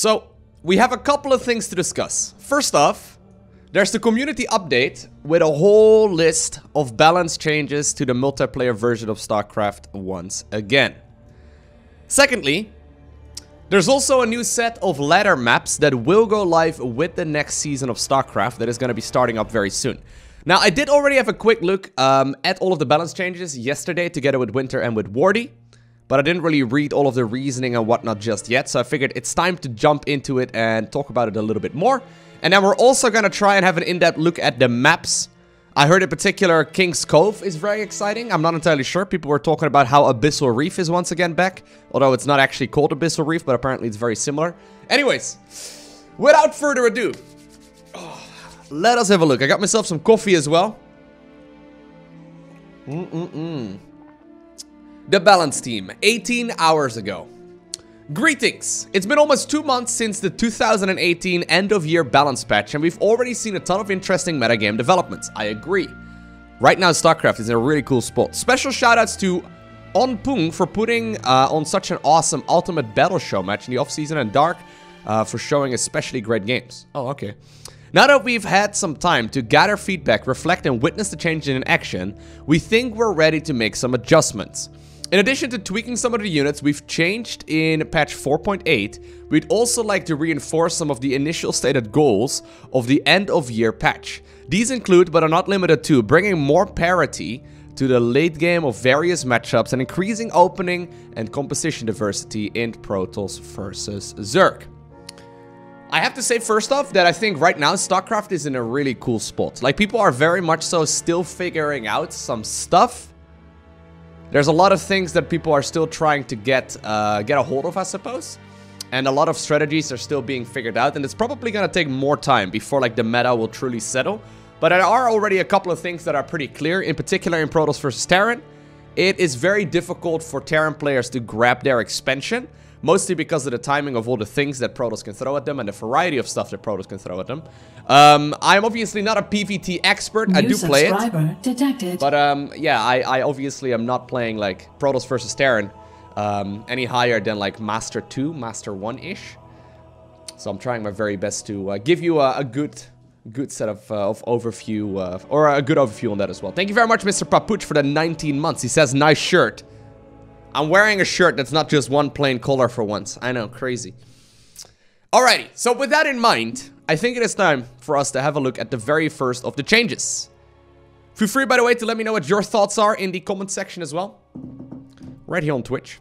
So, we have a couple of things to discuss. First off, there's the community update with a whole list of balance changes to the multiplayer version of StarCraft once again. Secondly, there's also a new set of ladder maps that will go live with the next season of StarCraft that is going to be starting up very soon. Now, I did already have a quick look at all of the balance changes yesterday together with Winter and with Wardy. But I didn't really read all of the reasoning and whatnot just yet, so I figured it's time to jump into it and talk about it a little bit more. And then we're also going to try and have an in-depth look at the maps. I heard in particular King's Cove is very exciting. I'm not entirely sure. People were talking about how Abyssal Reef is once again back. Although it's not actually called Abyssal Reef, but apparently it's very similar. Anyways, without further ado, let us have a look. I got myself some coffee as well. The balance team, 18 hours ago. Greetings! It's been almost 2 months since the 2018 end-of-year balance patch, and we've already seen a ton of interesting metagame developments. I agree. Right now, StarCraft is in a really cool spot. Special shoutouts to Onpung for putting on such an awesome Ultimate Battle Show match in the off-season, and Dark for showing especially great games. Oh, okay. Now that we've had some time to gather feedback, reflect, and witness the change in action, we think we're ready to make some adjustments. In addition to tweaking some of the units we've changed in patch 4.8, we'd also like to reinforce some of the initial stated goals of the end-of-year patch. These include, but are not limited to, bringing more parity to the late game of various matchups and increasing opening and composition diversity in Protoss versus Zerg. I have to say first off that I think right now StarCraft is in a really cool spot. Like, people are very much so still figuring out some stuff. There's a lot of things that people are still trying to get a hold of, I suppose. And a lot of strategies are still being figured out. And it's probably going to take more time before like the meta will truly settle. But there are already a couple of things that are pretty clear. In particular in Protoss versus Terran. It is very difficult for Terran players to grab their expansion. Mostly because of the timing of all the things that Protoss can throw at them and the variety of stuff that Protoss can throw at them. I'm obviously not a PvT expert. I do play it. Detected. But yeah, I obviously am not playing like Protoss versus Terran any higher than like Master 2, Master 1-ish. So I'm trying my very best to give you a good set of overview, or a good overview on that as well. Thank you very much, Mr. Papuch, for the 19 months. He says, nice shirt. I'm wearing a shirt that's not just one plain color for once. I know, crazy. Alrighty, so with that in mind, I think it is time for us to have a look at the very first of the changes. Feel free, by the way, to let me know what your thoughts are in the comment section as well. Right here on Twitch.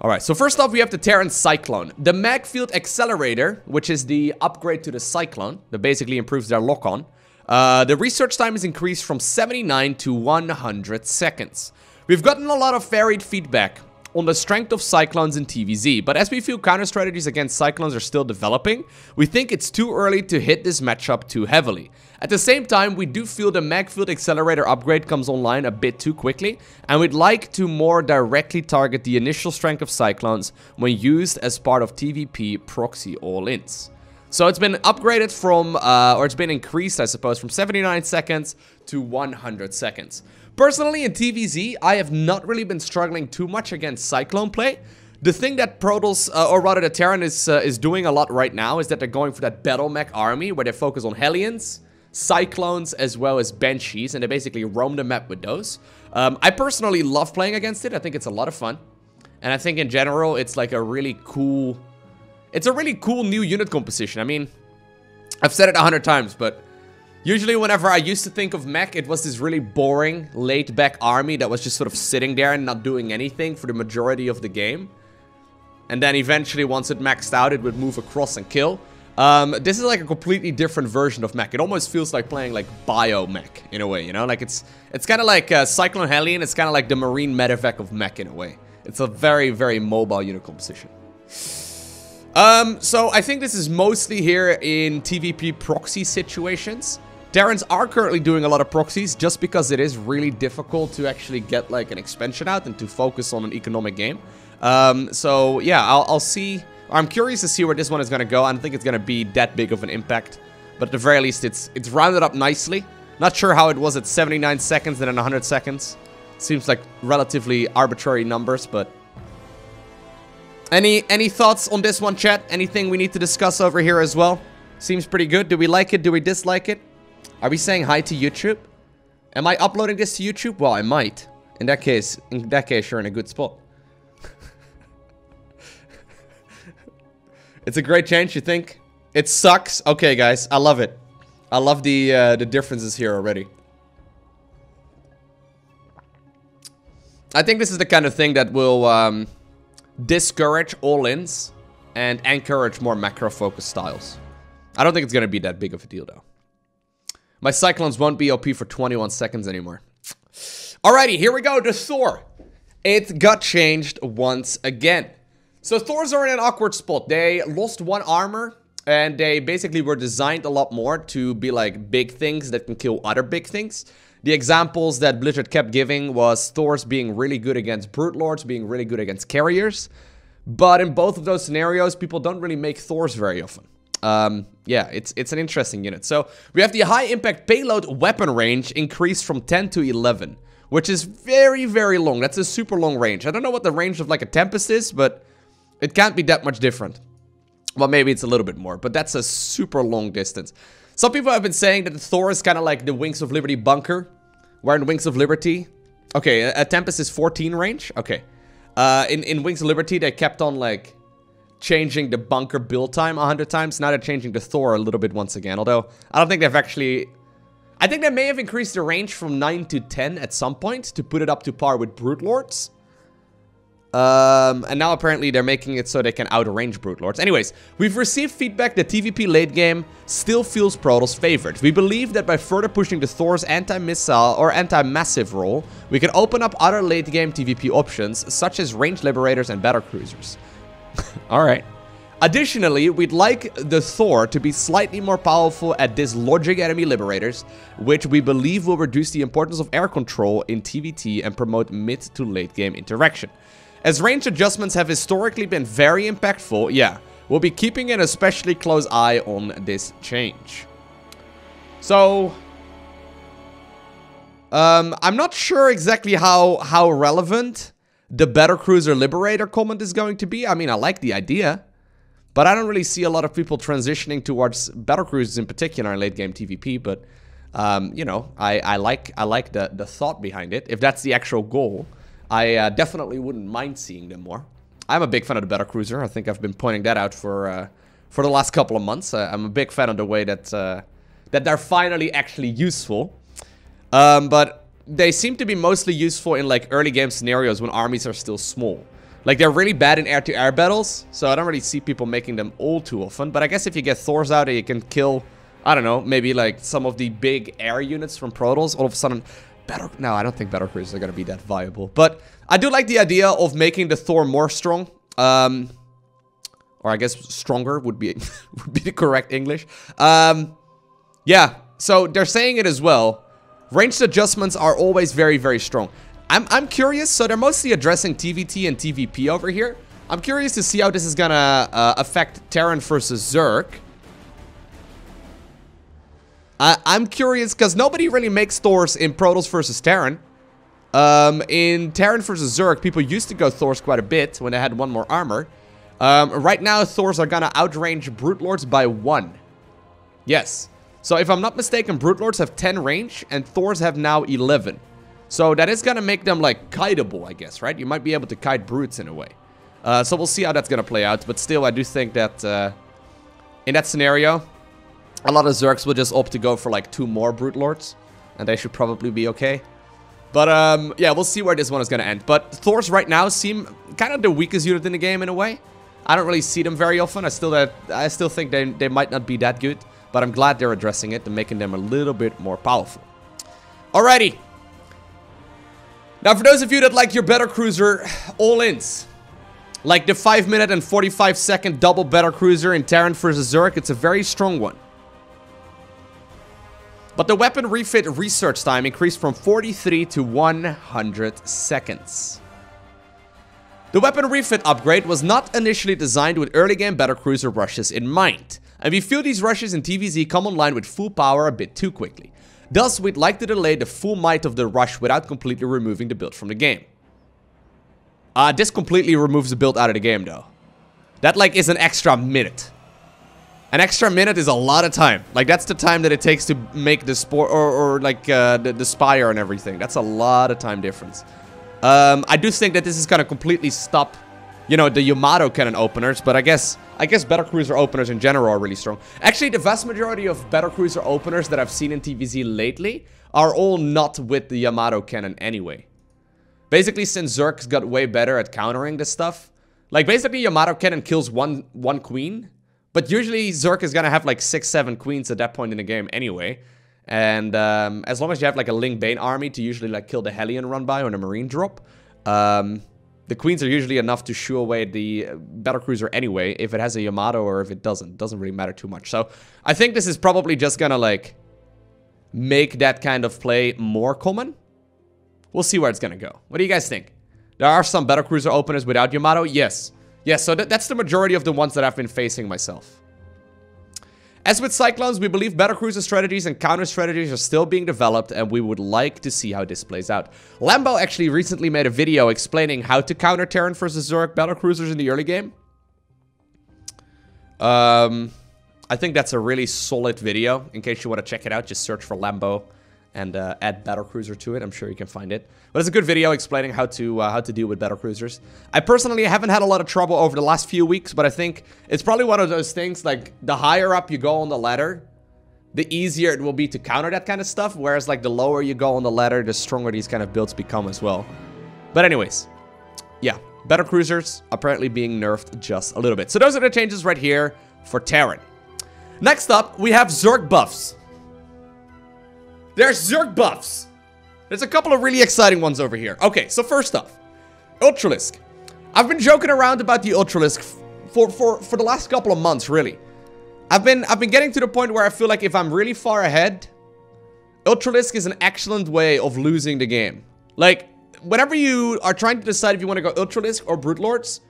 Alright, so first off, we have the Terran Cyclone. The Mag Field Accelerator, which is the upgrade to the Cyclone, that basically improves their lock-on. The research time is increased from 79 to 100 seconds. We've gotten a lot of varied feedback on the strength of Cyclones in TVZ, but as we feel counter strategies against Cyclones are still developing, we think it's too early to hit this matchup too heavily. At the same time, we do feel the Magfield Accelerator upgrade comes online a bit too quickly, and we'd like to more directly target the initial strength of Cyclones when used as part of TVP proxy all-ins. So it's been upgraded from, or it's been increased, I suppose, from 79 seconds to 100 seconds. Personally, in TVZ, I have not really been struggling too much against Cyclone play. The thing that Protoss, or rather the Terran is doing a lot right now is that they're going for that Battle Mech army where they focus on Hellions, Cyclones, as well as Banshees, and they basically roam the map with those. I personally love playing against it. I think it's a lot of fun. And I think in general, it's like a really cool... It's a really cool new unit composition. I mean, I've said it 100 times, but... Usually whenever I used to think of mech, it was this really boring, laid-back army that was just sort of sitting there and not doing anything for the majority of the game. And then eventually, once it maxed out, it would move across and kill. This is like a completely different version of mech. It almost feels like playing like bio-mech in a way, you know? Like it's kind of like Cyclone Hellion. It's kind of like the Marine Medevac of mech in a way. It's a very, very mobile unit composition. So I think this is mostly here in TVP proxy situations. Terrans are currently doing a lot of proxies just because it is really difficult to actually get like an expansion out and to focus on an economic game. So yeah, I'll see. I'm curious to see where this one is going to go. I don't think it's going to be that big of an impact, but at the very least it's rounded up nicely. Not sure how it was at 79 seconds and then 100 seconds. Seems like relatively arbitrary numbers, but Any thoughts on this one, chat? Anything we need to discuss over here as well? Seems pretty good. Do we like it? Do we dislike it? Are we saying hi to YouTube? Am I uploading this to YouTube? Well, I might. In that case, you're in a good spot. It's a great change, you think? It sucks. Okay, guys, I love it. I love the differences here already. I think this is the kind of thing that will discourage all-ins and encourage more macro-focused styles. I don't think it's going to be that big of a deal, though. My Cyclones won't be OP for 21 seconds anymore. Alrighty, here we go. The Thor. It got changed once again. So Thors are in an awkward spot. They lost one armor, and they basically were designed a lot more to be like big things that can kill other big things. The examples that Blizzard kept giving was Thors being really good against Brute Lords, being really good against carriers. But in both of those scenarios, people don't really make Thors very often. Yeah, it's an interesting unit. So we have the high impact payload weapon range increased from 10 to 11, which is very, very long. That's a super long range. I don't know what the range of like a Tempest is, but it can't be that much different. Well, maybe it's a little bit more, but that's a super long distance. Some people have been saying that the Thor is kind of like the Wings of Liberty bunker, where in Wings of Liberty, okay, a Tempest is 14 range. Okay, in Wings of Liberty, they kept on like changing the bunker build time 100 times. Now they're changing the Thor a little bit once again. Although I don't think they've actually, I think they may have increased the range from 9 to 10 at some point to put it up to par with Brute Lords. And now apparently they're making it so they can outrange Brute Lords. Anyways, we've received feedback that TVP late game still feels Protoss favored. We believe that by further pushing the Thor's anti-missile or anti-massive role, we can open up other late game TVP options, such as range liberators and battle cruisers. Alright. Additionally, we'd like the Thor to be slightly more powerful at dislodging enemy liberators, which we believe will reduce the importance of air control in TVT and promote mid to late game interaction. As range adjustments have historically been very impactful, yeah, we'll be keeping an especially close eye on this change. So, I'm not sure exactly how relevant the Battlecruiser Liberator comment is going to be. I mean, I like the idea, but I don't really see a lot of people transitioning towards Battlecruisers in particular in late game TVP, but, you know, I like the thought behind it, if that's the actual goal. I definitely wouldn't mind seeing them more. I'm a big fan of the Battlecruiser. I think I've been pointing that out for the last couple of months. I'm a big fan of the way that that they're finally actually useful. But they seem to be mostly useful in like early game scenarios when armies are still small. Like they're really bad in air-to-air battles, so I don't really see people making them all too often. But I guess if you get Thors out and you can kill, I don't know, maybe like some of the big air units from Protoss, all of a sudden... No, I don't think Battlecruisers are going to be that viable. But I do like the idea of making the Thor more strong. Or I guess stronger would be the correct English. Yeah, so they're saying it as well. Ranged adjustments are always very, very strong. I'm curious. So they're mostly addressing TVT and TVP over here. I'm curious to see how this is going to affect Terran versus Zerg. I'm curious, because nobody really makes Thors in Protoss versus Terran. In Terran versus Zerg, people used to go Thors quite a bit when they had one more armor. Right now, Thors are gonna outrange Brute Lords by 1. Yes. So if I'm not mistaken, Brute Lords have 10 range, and Thors have now 11. So that is gonna make them, like, kiteable, I guess, right? You might be able to kite Brutes in a way. So we'll see how that's gonna play out. But still, I do think that in that scenario... a lot of Zergs will just opt to go for like 2 more Brute Lords, and they should probably be okay. But yeah, we'll see where this one is going to end. But Thors right now seem kind of the weakest unit in the game in a way. I don't really see them very often. I still think they might not be that good, but I'm glad they're addressing it and making them a little bit more powerful. Alrighty. Now, for those of you that like your Battlecruiser all-ins, like the 5-minute and 45-second double Battlecruiser in Terran versus Zerg, it's a very strong one. But the weapon refit research time increased from 43 to 100 seconds. The weapon refit upgrade was not initially designed with early game Battlecruiser rushes in mind, and we feel these rushes in TVZ come online with full power a bit too quickly. Thus, we'd like to delay the full might of the rush without completely removing the build from the game. This completely removes the build out of the game though. That, like, is an extra minute. An extra minute is a lot of time. Like, that's the time that it takes to make the spore, or like, the spire and everything. That's a lot of time difference. I do think that this is gonna completely stop, you know, the Yamato cannon openers, but I guess battlecruiser openers in general are really strong. Actually, the vast majority of battlecruiser openers that I've seen in TVZ lately are all not with the Yamato cannon anyway. Basically, since Zerg's got way better at countering this stuff, like, basically Yamato cannon kills one queen, but usually Zerg is gonna have like 6-7 queens at that point in the game anyway. And as long as you have like a Ling Bane army to usually like kill the Hellion run by or the Marine drop, the queens are usually enough to shoo away the battlecruiser anyway, if it has a Yamato or if it doesn't. Doesn't really matter too much. So I think this is probably just gonna like make that kind of play more common. We'll see where it's gonna go. What do you guys think? There are some battlecruiser openers without Yamato? Yes. Yes, so that's the majority of the ones that I've been facing myself. As with Cyclones, we believe battlecruiser strategies and counter strategies are still being developed, and we would like to see how this plays out. Lambo actually recently made a video explaining how to counter Terran versus Zerg battlecruisers in the early game. I think that's a really solid video. In case you want to check it out, just search for Lambo and add battlecruiser to it. I'm sure you can find it. But it's a good video explaining how to deal with battlecruisers. I personally haven't had a lot of trouble over the last few weeks, but I think it's probably one of those things, like, the higher up you go on the ladder, the easier it will be to counter that kind of stuff, whereas, like, the lower you go on the ladder, the stronger these kind of builds become as well. But anyways, yeah, battlecruisers apparently being nerfed just a little bit. So those are the changes right here for Terran. Next up, we have Zerg buffs. There's Zerg buffs. There's a couple of really exciting ones over here. Okay, so first off, Ultralisk. I've been joking around about the Ultralisk for the last couple of months, really. I've been getting to the point where I feel like if I'm really far ahead, Ultralisk is an excellent way of losing the game. Like, whenever you are trying to decide if you want to go Ultralisk or Brute Lords,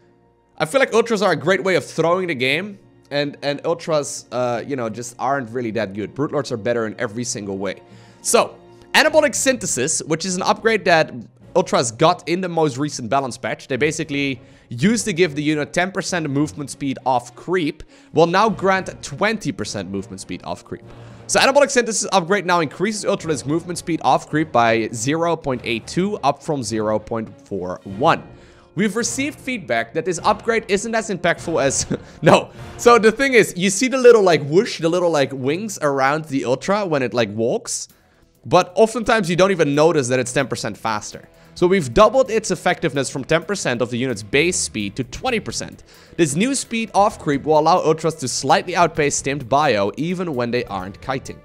I feel like Ultras are a great way of throwing the game. And Ultras, you know, just aren't really that good. Brute Lords are better in every single way. So, Anabolic Synthesis, which is an upgrade that Ultras got in the most recent balance patch. They basically used to give the unit 10% movement speed off creep, will now grant 20% movement speed off creep. So, Anabolic Synthesis upgrade now increases Ultralisk movement speed off creep by 0.82, up from 0.41. We've received feedback that this upgrade isn't as impactful as... No. So the thing is, you see the little like whoosh, the little like wings around the Ultra when it like walks. But oftentimes you don't even notice that it's 10% faster. So we've doubled its effectiveness from 10% of the unit's base speed to 20%. This new speed off creep will allow Ultras to slightly outpace Stimmed Bio even when they aren't kiting.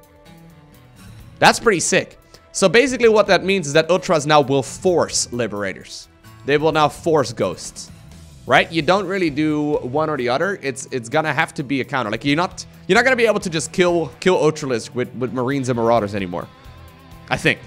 That's pretty sick. So basically what that means is that Ultras now will force Liberators. They will now force ghosts, right? You don't really do one or the other. It's gonna have to be a counter. Like you're not gonna be able to just kill Ultralisk with Marines and Marauders anymore, I think.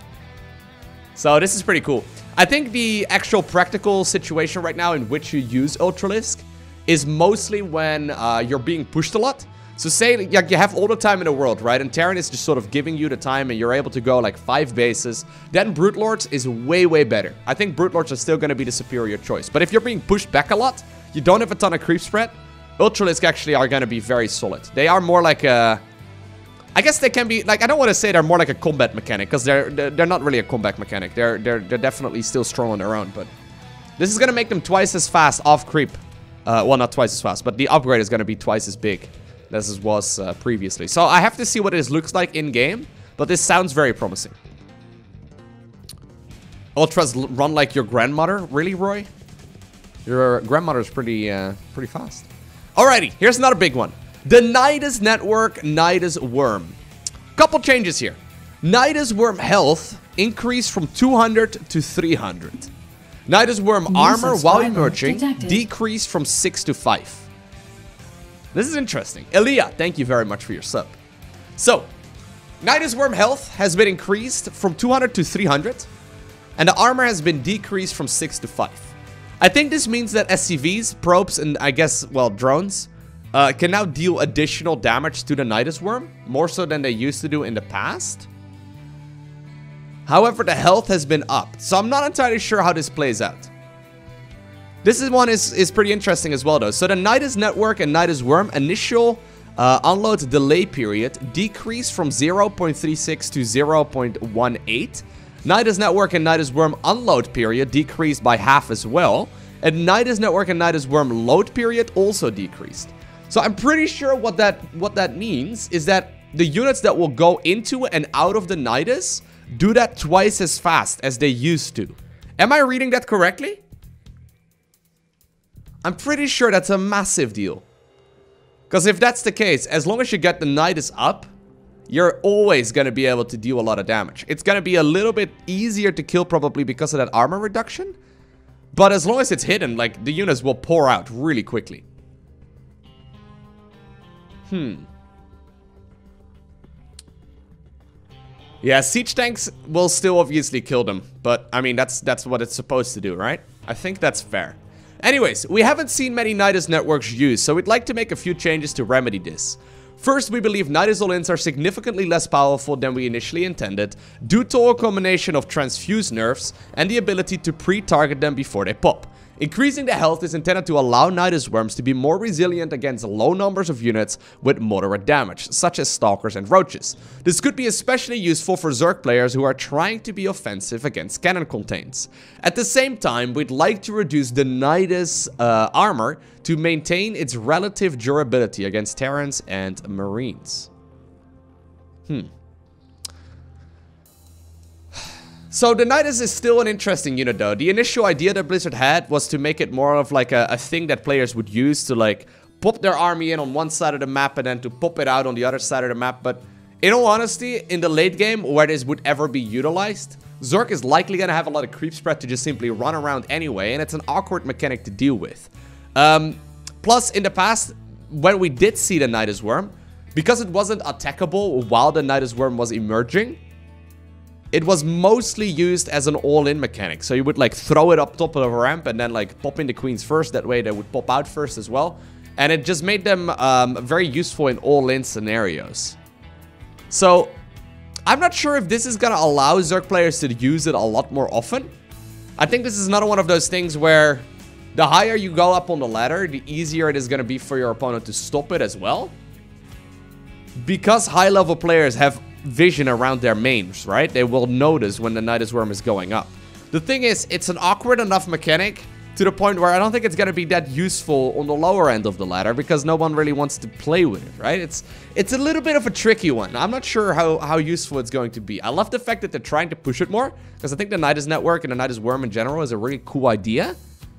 So this is pretty cool. I think the actual practical situation right now in which you use Ultralisk is mostly when you're being pushed a lot. So say like, you have all the time in the world, right? And Terran is just sort of giving you the time and you're able to go like 5 bases. Then Brute Lords is way, way better. I think Brute Lords are still going to be the superior choice. But if you're being pushed back a lot, you don't have a ton of creep spread, Ultralisk actually are going to be very solid. They are more like a... I guess they can be... Like, I don't want to say they're more like a combat mechanic, because they're not really a combat mechanic. They're definitely still strong on their own, but... This is going to make them twice as fast off creep. Well, not twice as fast, but the upgrade is going to be twice as big as it was previously. So I have to see what this looks like in-game, but this sounds very promising. Ultras run like your grandmother? Really, Roy? Your grandmother's pretty fast. Alrighty, here's another big one. The Nidus Network Nidus Worm. Couple changes here. Nidus Worm health increased from 200 to 300. Nidus Worm armor while emerging decreased from 6 to 5. This is interesting. Elia, thank you very much for your sub. So, Nidus Worm health has been increased from 200 to 300, and the armor has been decreased from 6 to 5. I think this means that SCVs, probes, and I guess, well, drones, can now deal additional damage to the Nidus Worm, more so than they used to do in the past. However, the health has been upped, so I'm not entirely sure how this plays out. one is pretty interesting as well, though. So the Nidus Network and Nidus Worm initial unload delay period decreased from 0.36 to 0.18. Nidus Network and Nidus Worm unload period decreased by half as well. And Nidus Network and Nidus Worm load period also decreased. So I'm pretty sure what that means is that the units that will go into and out of the Nidus do that twice as fast as they used to. Am I reading that correctly? I'm pretty sure that's a massive deal. Because if that's the case, as long as you get the Nidus up, you're always going to be able to deal a lot of damage. It's going to be a little bit easier to kill probably because of that armor reduction. But as long as it's hidden, like, the units will pour out really quickly. Yeah, siege tanks will still obviously kill them. But, I mean, that's what it's supposed to do, right? I think that's fair. Anyways, we haven't seen many Nidus networks used, so we'd like to make a few changes to remedy this. First, we believe Nidus all-ins are significantly less powerful than we initially intended, due to a combination of transfuse nerfs and the ability to pre-target them before they pop. Increasing the health is intended to allow Nidus Worms to be more resilient against low numbers of units with moderate damage, such as Stalkers and Roaches. This could be especially useful for Zerg players who are trying to be offensive against cannon contains. At the same time, we'd like to reduce the Nidus armor to maintain its relative durability against Terrans and Marines. So the Nidus is still an interesting unit though. The initial idea that Blizzard had was to make it more of like a thing that players would use to like pop their army in on one side of the map and then to pop it out on the other side of the map. But in all honesty, in the late game where this would ever be utilized, Zerg is likely going to have a lot of creep spread to just simply run around anyway, and it's an awkward mechanic to deal with. Plus, in the past, when we did see the Nidus Worm, because it wasn't attackable while the Nidus Worm was emerging, it was mostly used as an all-in mechanic. So you would like throw it up top of a ramp and then like pop in the queens first. That way they would pop out first as well. And it just made them very useful in all-in scenarios. So I'm not sure if this is going to allow Zerg players to use it a lot more often. I think this is another one of those things where the higher you go up on the ladder, the easier it is going to be for your opponent to stop it as well. Because high-level players have vision around their mains, right? They will notice when the Nidus Worm is going up. The thing is, it's an awkward enough mechanic to the point where I don't think it's going to be that useful on the lower end of the ladder because no one really wants to play with it, right? It's a little bit of a tricky one. I'm not sure how useful it's going to be. I love the fact that they're trying to push it more because I think the Nidus Network and the Nidus Worm in general is a really cool idea.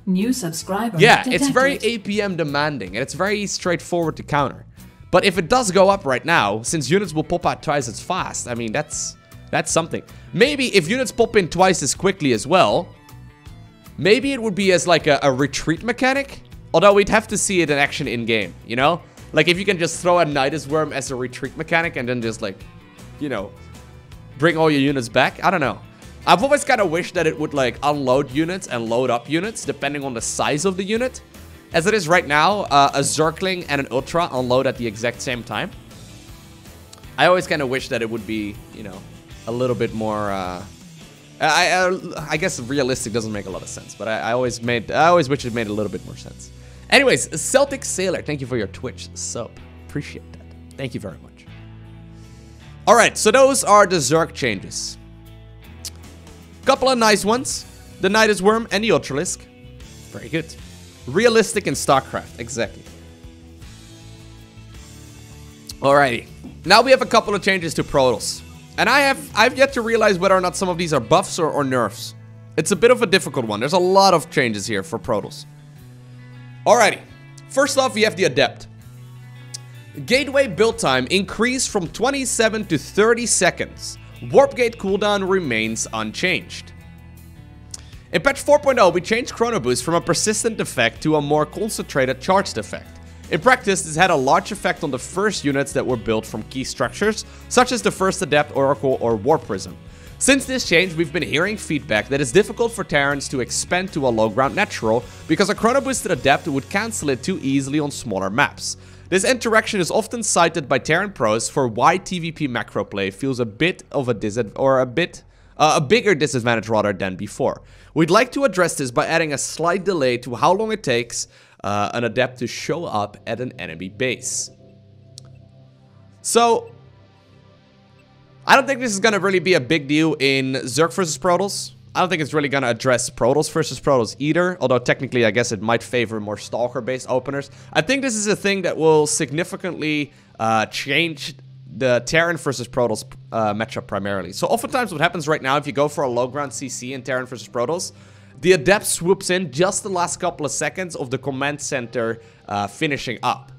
New subscriber. Yeah, detected. it's very APM demanding and it's very straightforward to counter. But if it does go up right now, since units will pop out twice as fast, I mean, that's something. Maybe if units pop in twice as quickly as well, maybe it would be as like a retreat mechanic. Although we'd have to see it in action in-game, you know? Like if you can just throw a Nidus Worm as a retreat mechanic and then just like, you know, bring all your units back. I don't know. I've always kind of wished that it would like unload units and load up units depending on the size of the unit. As it is right now, a Zergling and an Ultra unload at the exact same time. I always kind of wish that it would be, you know, a little bit more. I guess realistic doesn't make a lot of sense, but I always wish it made a little bit more sense. Anyways, Celtic Sailor, thank you for your Twitch sub. Appreciate that. Thank you very much. All right, so those are the Zerg changes. Couple of nice ones: the Nidus Worm and the Ultralisk. Very good. Realistic in StarCraft, exactly. Alrighty, now we have a couple of changes to Protoss. And I've yet to realize whether or not some of these are buffs or nerfs. It's a bit of a difficult one. There's a lot of changes here for Protoss. Alrighty, first off we have the Adept. Gateway build time increased from 27 to 30 seconds. Warp Gate cooldown remains unchanged. In patch 4.0, we changed Chrono Boost from a persistent effect to a more concentrated charged effect. In practice, this had a large effect on the first units that were built from key structures, such as the first Adept, Oracle, or War Prism. Since this change, we've been hearing feedback that it's difficult for Terrans to expand to a low ground natural, because a Chrono Boosted Adept would cancel it too easily on smaller maps. This interaction is often cited by Terran pros for why TVP macro play feels a bit of a A bigger disadvantage rather than before. We'd like to address this by adding a slight delay to how long it takes an adept to show up at an enemy base. So, I don't think this is going to really be a big deal in Zerg versus Protoss. I don't think it's really going to address Protoss versus Protoss either. Although technically, I guess it might favor more Stalker-based openers. I think this is a thing that will significantly change the Terran versus Protoss matchup primarily. So oftentimes what happens right now, if you go for a low ground CC in Terran versus Protoss, the Adept swoops in just the last couple of seconds of the command center finishing up.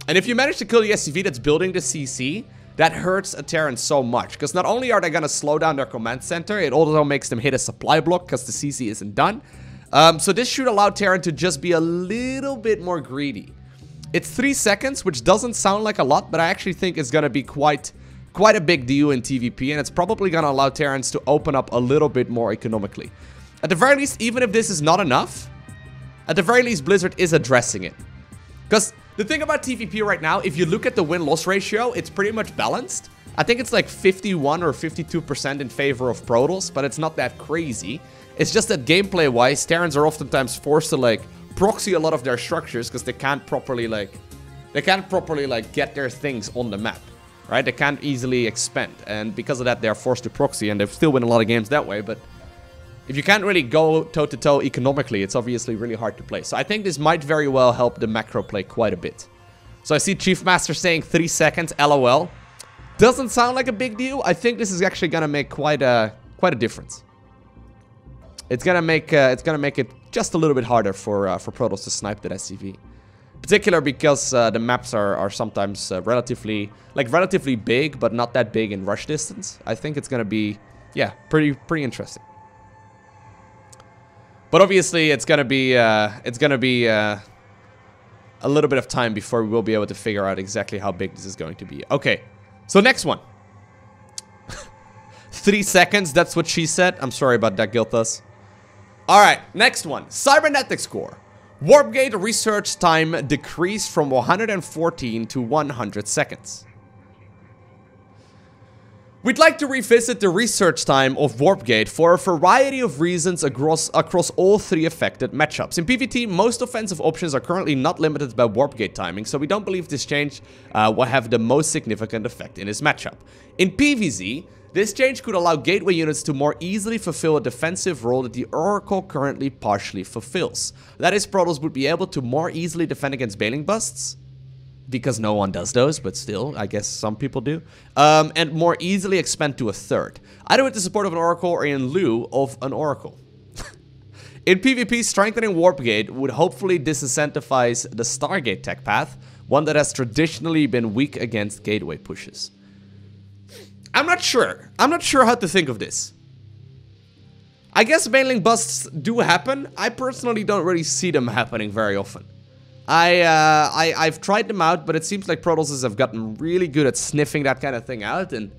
And if you manage to kill the SCV that's building the CC, that hurts a Terran so much. Because not only are they going to slow down their command center, it also makes them hit a supply block because the CC isn't done. So this should allow Terran to just be a little bit more greedy. It's 3 seconds, which doesn't sound like a lot, but I actually think it's going to be quite a big deal in TVP, and it's probably going to allow Terrans to open up a little bit more economically. At the very least, even if this is not enough, at the very least, Blizzard is addressing it. Because the thing about TVP right now, if you look at the win-loss ratio, it's pretty much balanced. I think it's like 51 or 52% in favor of Protoss, but it's not that crazy. It's just that gameplay-wise, Terrans are oftentimes forced to, like, proxy a lot of their structures because they can't properly get their things on the map, right? They can't easily expand, and because of that they're forced to proxy, and they still win a lot of games that way. But if you can't really go toe-to-toe economically, it's obviously really hard to play. So I think this might very well help the macro play quite a bit. So I see Chief Master saying 3 seconds, LOL. Doesn't sound like a big deal. I think this is actually gonna make quite a difference. It's gonna make it just a little bit harder for Protoss to snipe that SCV. Particular because the maps are sometimes relatively big, but not that big in rush distance. I think it's gonna be, yeah, pretty interesting. But obviously, it's gonna be a little bit of time before we will be able to figure out exactly how big this is going to be. Okay, so next one. 3 seconds. That's what she said. I'm sorry about that, Gilthus. Alright, next one. Cybernetics Core. Warpgate research time decreased from 114 to 100 seconds. We'd like to revisit the research time of Warpgate for a variety of reasons across all 3 affected matchups. In PvT, most offensive options are currently not limited by Warpgate timing, so we don't believe this change will have the most significant effect in this matchup. In PvZ, this change could allow gateway units to more easily fulfill a defensive role that the Oracle currently partially fulfills. That is, Protoss would be able to more easily defend against Bailing Busts, because no one does those, but still, I guess some people do, and more easily expand to a third, either with the support of an Oracle or in lieu of an Oracle. In PvP, strengthening Warpgate would hopefully disincentivize the Stargate tech path, one that has traditionally been weak against gateway pushes. I'm not sure how to think of this. I guess Bailing Busts do happen. I personally don't really see them happening very often. I've tried them out, but it seems like Protosses have gotten really good at sniffing that kind of thing out, and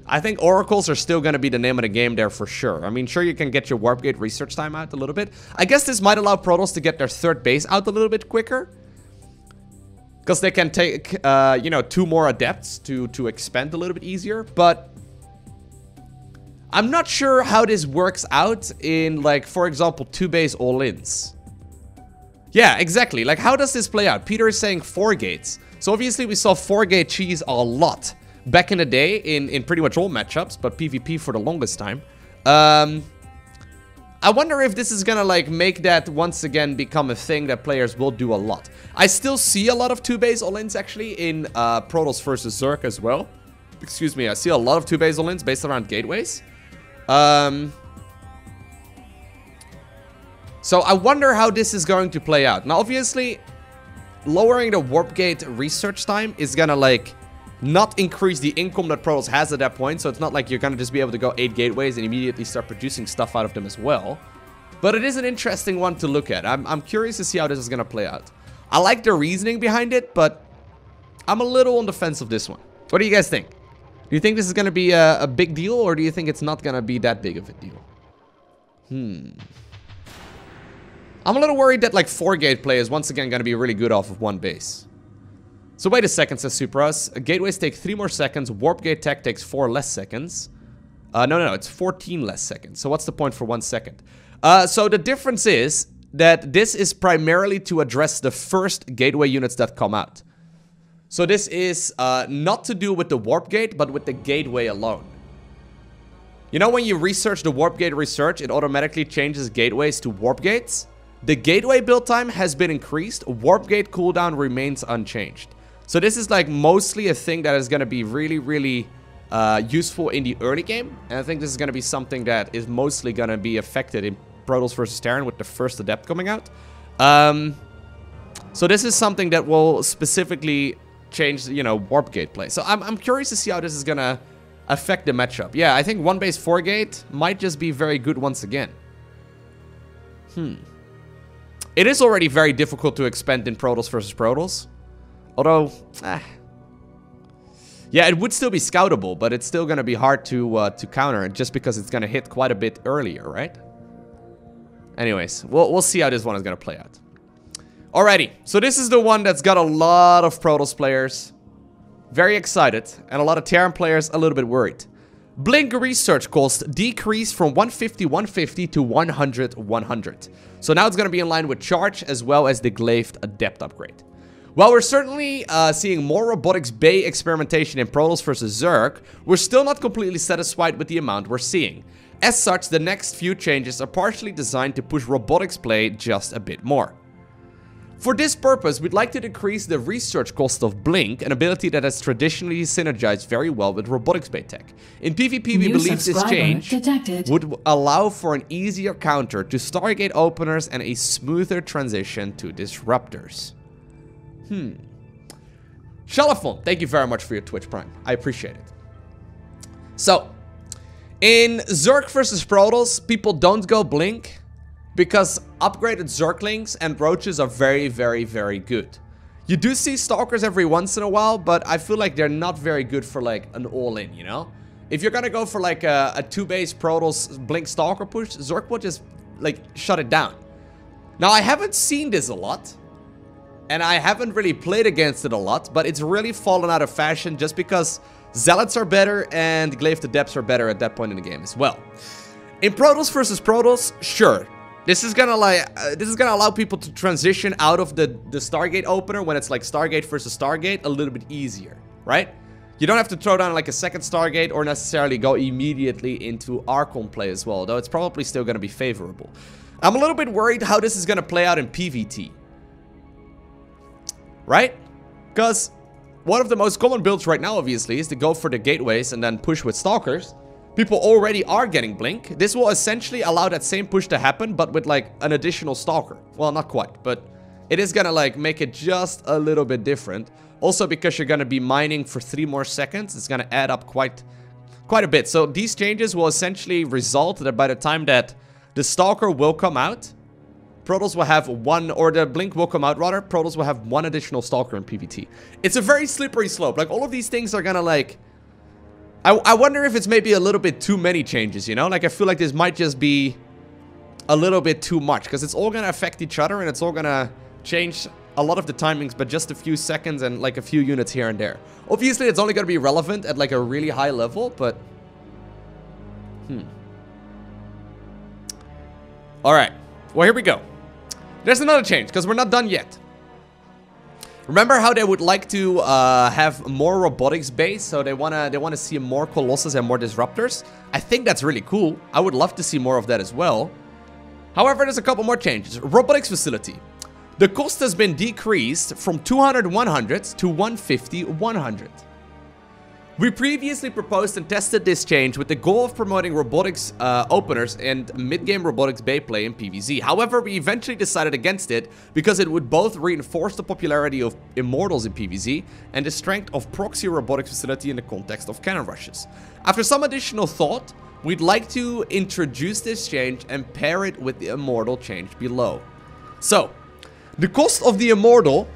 I think Oracles are still going to be the name of the game there for sure. I mean, sure, you can get your Warpgate research time out a little bit. I guess this might allow Protoss to get their third base out a little bit quicker, because they can take, you know, 2 more Adepts to expand a little bit easier. But I'm not sure how this works out in, like, for example, 2 base all-ins. Yeah, exactly. Like, how does this play out? Peter is saying 4 gates. So obviously we saw 4-gate cheese a lot back in the day in pretty much all matchups, but PvP for the longest time. I wonder if this is gonna, like, make that once again become a thing that players will do a lot. I still see a lot of 2-base all-ins actually in Protoss versus Zerg as well. Excuse me, I see a lot of 2-base all-ins based around gateways. So I wonder how this is going to play out. Now, obviously, lowering the Warpgate research time is gonna, like, not increase the income that Protoss has at that point. So it's not like you're gonna just be able to go 8 gateways and immediately start producing stuff out of them as well. But it is an interesting one to look at. I'm curious to see how this is gonna play out. I like the reasoning behind it, but I'm a little on the fence of this one. What do you guys think? Do you think this is gonna be a big deal, or do you think it's not gonna be that big of a deal? I'm a little worried that, like, 4-gate play is once again gonna be really good off of 1 base. So wait a second, says Supras. Gateways take 3 more seconds. Warpgate tech takes 4 less seconds. No, it's 14 less seconds. So what's the point for 1 second? So the difference is that this is primarily to address the first gateway units that come out. So this is not to do with the warp gate, but with the gateway alone. You know, when you research the warp gate research, it automatically changes gateways to warp gates. The gateway build time has been increased. Warp gate cooldown remains unchanged. So this is like mostly a thing that is going to be really useful in the early game. And I think this is going to be something that is mostly going to be affected in Protoss versus Terran with the first Adept coming out. So this is something that will specifically change, you know, warp gate play. So I'm curious to see how this is going to affect the matchup. Yeah, I think 1 base 4 gate might just be very good once again. It is already very difficult to expand in Protoss versus Protoss. Although, yeah, it would still be scoutable, but it's still going to be hard to counter it just because it's going to hit quite a bit earlier, right? Anyways, we'll see how this one is going to play out. Alrighty, so this is the one that's got a lot of Protoss players very excited, and a lot of Terran players a little bit worried. Blink research cost decreased from 150 to 100. So now it's going to be in line with Charge as well as the Glaive Adept upgrade. While we're certainly seeing more robotics bay experimentation in Protoss versus Zerg, we're still not completely satisfied with the amount we're seeing. As such, the next few changes are partially designed to push robotics play just a bit more. For this purpose, we'd like to decrease the research cost of Blink, an ability that has traditionally synergized very well with robotics bay tech. In PvP, we believe this change would allow for an easier counter to Stargate openers and a smoother transition to disruptors. Shalafon, thank you very much for your Twitch Prime. I appreciate it. So, in Zerg versus Protoss, people don't go Blink because upgraded Zerglings and Roaches are very good. You do see Stalkers every once in a while, but I feel like they're not very good for like an all-in, you know? If you're gonna go for like a 2-base Protoss Blink Stalker push, Zerg will just like shut it down. Now, I haven't seen this a lot, and I haven't really played against it a lot, but it's really fallen out of fashion just because Zealots are better and Glaive Adepts are better at that point in the game as well. In Protoss versus Protoss, sure. This is gonna allow people to transition out of the Stargate opener when it's like Stargate versus Stargate a little bit easier, right? You don't have to throw down like a second Stargate or necessarily go immediately into Archon play as well, though it's probably still gonna be favorable. I'm a little bit worried how this is gonna play out in PvT. Right? Because one of the most common builds right now, obviously, is to go for the gateways and then push with Stalkers. People already are getting Blink. This will essentially allow that same push to happen, but with like an additional Stalker. Well, not quite, but it is gonna like make it just a little bit different. Also, because you're gonna be mining for 3 more seconds, it's gonna add up quite a bit. So these changes will essentially result that by the time that the Stalker will come out, Protoss will have one, or the Blink will come out rather, Protoss will have 1 additional Stalker in PvT. It's a very slippery slope. Like, all of these things are gonna like... I wonder if it's maybe a little bit too many changes, you know? Like, I feel like this might just be a little bit too much, because it's all gonna affect each other, and it's all gonna change a lot of the timings, but just a few seconds and like a few units here and there. Obviously, it's only gonna be relevant at like a really high level, but... Alright. Well, here we go. There's another change, because we're not done yet. Remember how they would like to have more robotics base, so they wanna see more Colossus and more Disruptors? I think that's really cool. I would love to see more of that as well. However, there's a couple more changes. Robotics facility. The cost has been decreased from 200-100 to 150-100. We previously proposed and tested this change with the goal of promoting robotics openers and mid-game robotics bay play in PvZ. However, we eventually decided against it because it would both reinforce the popularity of Immortals in PvZ and the strength of proxy robotics facility in the context of cannon rushes. After some additional thought, we'd like to introduce this change and pair it with the Immortal change below. So, the cost of the Immortal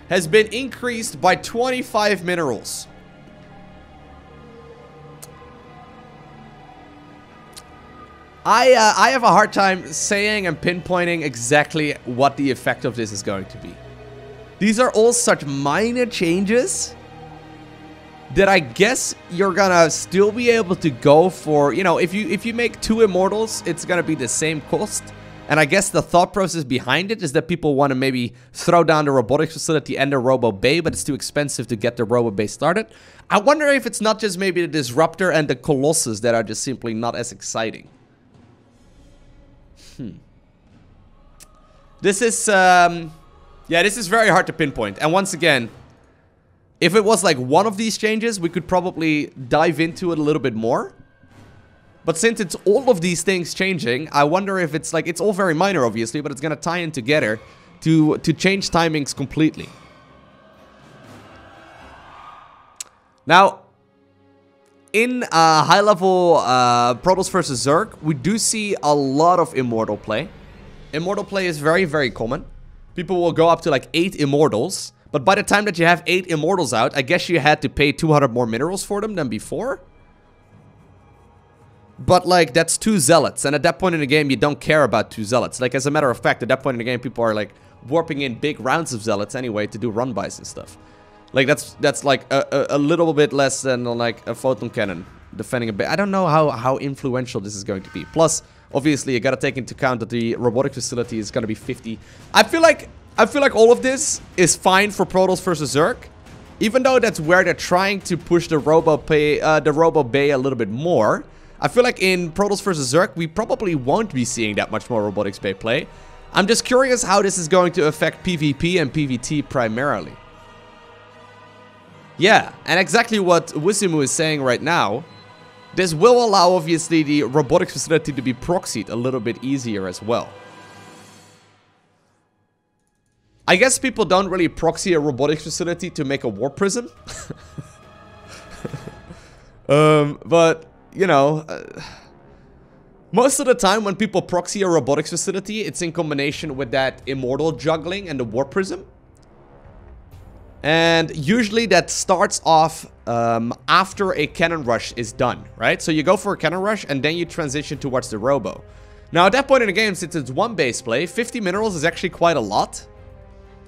has been increased by 25 minerals. I have a hard time saying and pinpointing exactly what the effect of this is going to be. These are all such minor changes. that I guess you're gonna still be able to go for, you know, if you make 2 Immortals, it's gonna be the same cost. And I guess the thought process behind it is that people want to maybe throw down the robotics facility and the Robo Bay, but it's too expensive to get the Robo Bay started. I wonder if it's not just maybe the Disruptor and the Colossus that are just simply not as exciting. This is, yeah, this is very hard to pinpoint. And once again, if it was like one of these changes, we could probably dive into it a little bit more. But since it's all of these things changing, I wonder if it's like, it's all very minor obviously, but it's gonna tie in together to change timings completely. Now, in high level Protoss versus Zerg, we do see a lot of Immortal play. Immortal play is very, very common. People will go up to like 8 Immortals. But by the time that you have 8 Immortals out, I guess you had to pay 200 more minerals for them than before. But like, that's 2 Zealots. And at that point in the game, you don't care about 2 Zealots. Like, as a matter of fact, at that point in the game, people are like warping in big rounds of Zealots anyway to do run-bys and stuff. Like, that's like a little bit less than like a photon cannon defending a bit. I don't know how influential this is going to be. Plus, obviously, you gotta take into account that the robotic facility is gonna be 50. I feel like all of this is fine for Protoss versus Zerg, even though that's where they're trying to push the Robo Bay a little bit more. I feel like in Protoss versus Zerg, we probably won't be seeing that much more Robotics Bay play. I'm just curious how this is going to affect PvP and PvT primarily. Yeah, and exactly what Wisimu is saying right now. This will allow, obviously, the robotics facility to be proxied a little bit easier as well. I guess people don't really proxy a robotics facility to make a warp prism. But, you know, most of the time when people proxy a robotics facility, it's in combination with that Immortal juggling and the warp prism. And usually that starts off after a cannon rush is done, right? So you go for a cannon rush and then you transition towards the Robo. Now at that point in the game, since it's 1 base play, 50 minerals is actually quite a lot.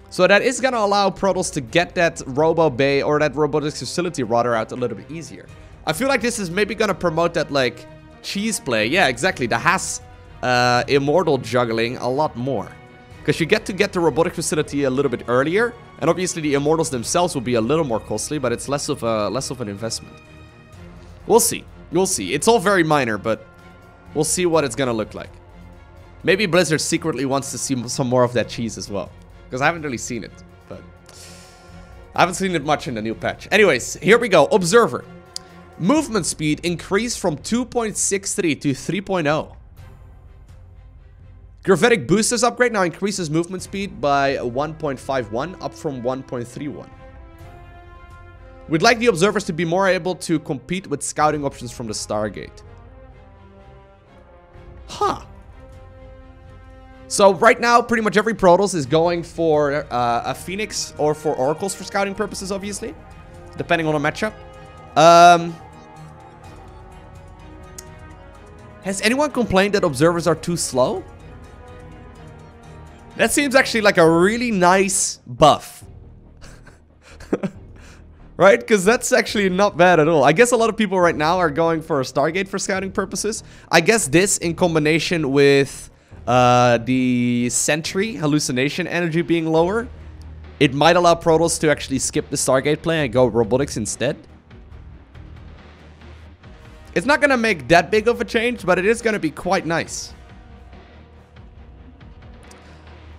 So that is going to allow Protoss to get that Robo Bay or that robotics facility rather out a little bit easier. I feel like this is maybe going to promote that like cheese play. Yeah, exactly. That has Immortal juggling a lot more. Because you get to get the robotic facility a little bit earlier. And obviously the Immortals themselves will be a little more costly, but it's less of an investment. We'll see. We'll see. It's all very minor, but we'll see what it's going to look like. Maybe Blizzard secretly wants to see some more of that cheese as well. Because I haven't really seen it, but I haven't seen it much in the new patch. Anyways, here we go. Observer. Movement speed increased from 2.63 to 3.0. Gravitic Boosters upgrade now increases movement speed by 1.51, up from 1.31. We'd like the observers to be more able to compete with scouting options from the Stargate. Huh. So right now, pretty much every Protoss is going for a Phoenix or for Oracles for scouting purposes, obviously. Depending on the matchup. Has anyone complained that observers are too slow? That seems actually like a really nice buff. Right? Because that's actually not bad at all. I guess a lot of people right now are going for a Stargate for scouting purposes. I guess this in combination with the Sentry hallucination energy being lower, it might allow Protoss to actually skip the Stargate play and go robotics instead. It's not going to make that big of a change, but it is going to be quite nice.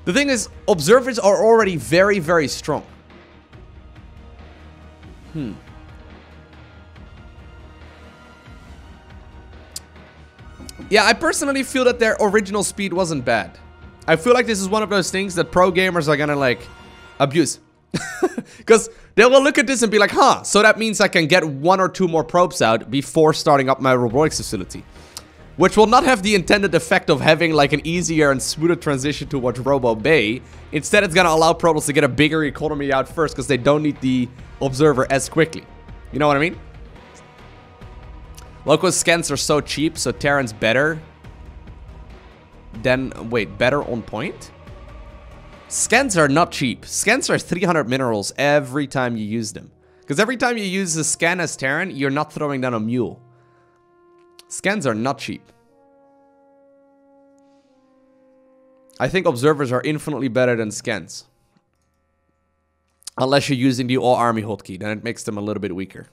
The thing is, observers are already very, very strong. Yeah, I personally feel that their original speed wasn't bad. I feel like this is one of those things that pro gamers are gonna, like, abuse. Because they will look at this and be like, huh, so that means I can get 1 or 2 more probes out before starting up my robotics facility. Which will not have the intended effect of having, like, an easier and smoother transition towards Robo Bay. Instead, it's gonna allow Protoss to get a bigger economy out first because they don't need the observer as quickly. You know what I mean? Loco's scans are so cheap, so Terran's better. Then, wait, better on point? Scans are not cheap. Scans are 300 minerals every time you use them. Because every time you use a scan as Terran, you're not throwing down a mule. Scans are not cheap. I think observers are infinitely better than scans. Unless you're using the all army hotkey, then it makes them a little bit weaker.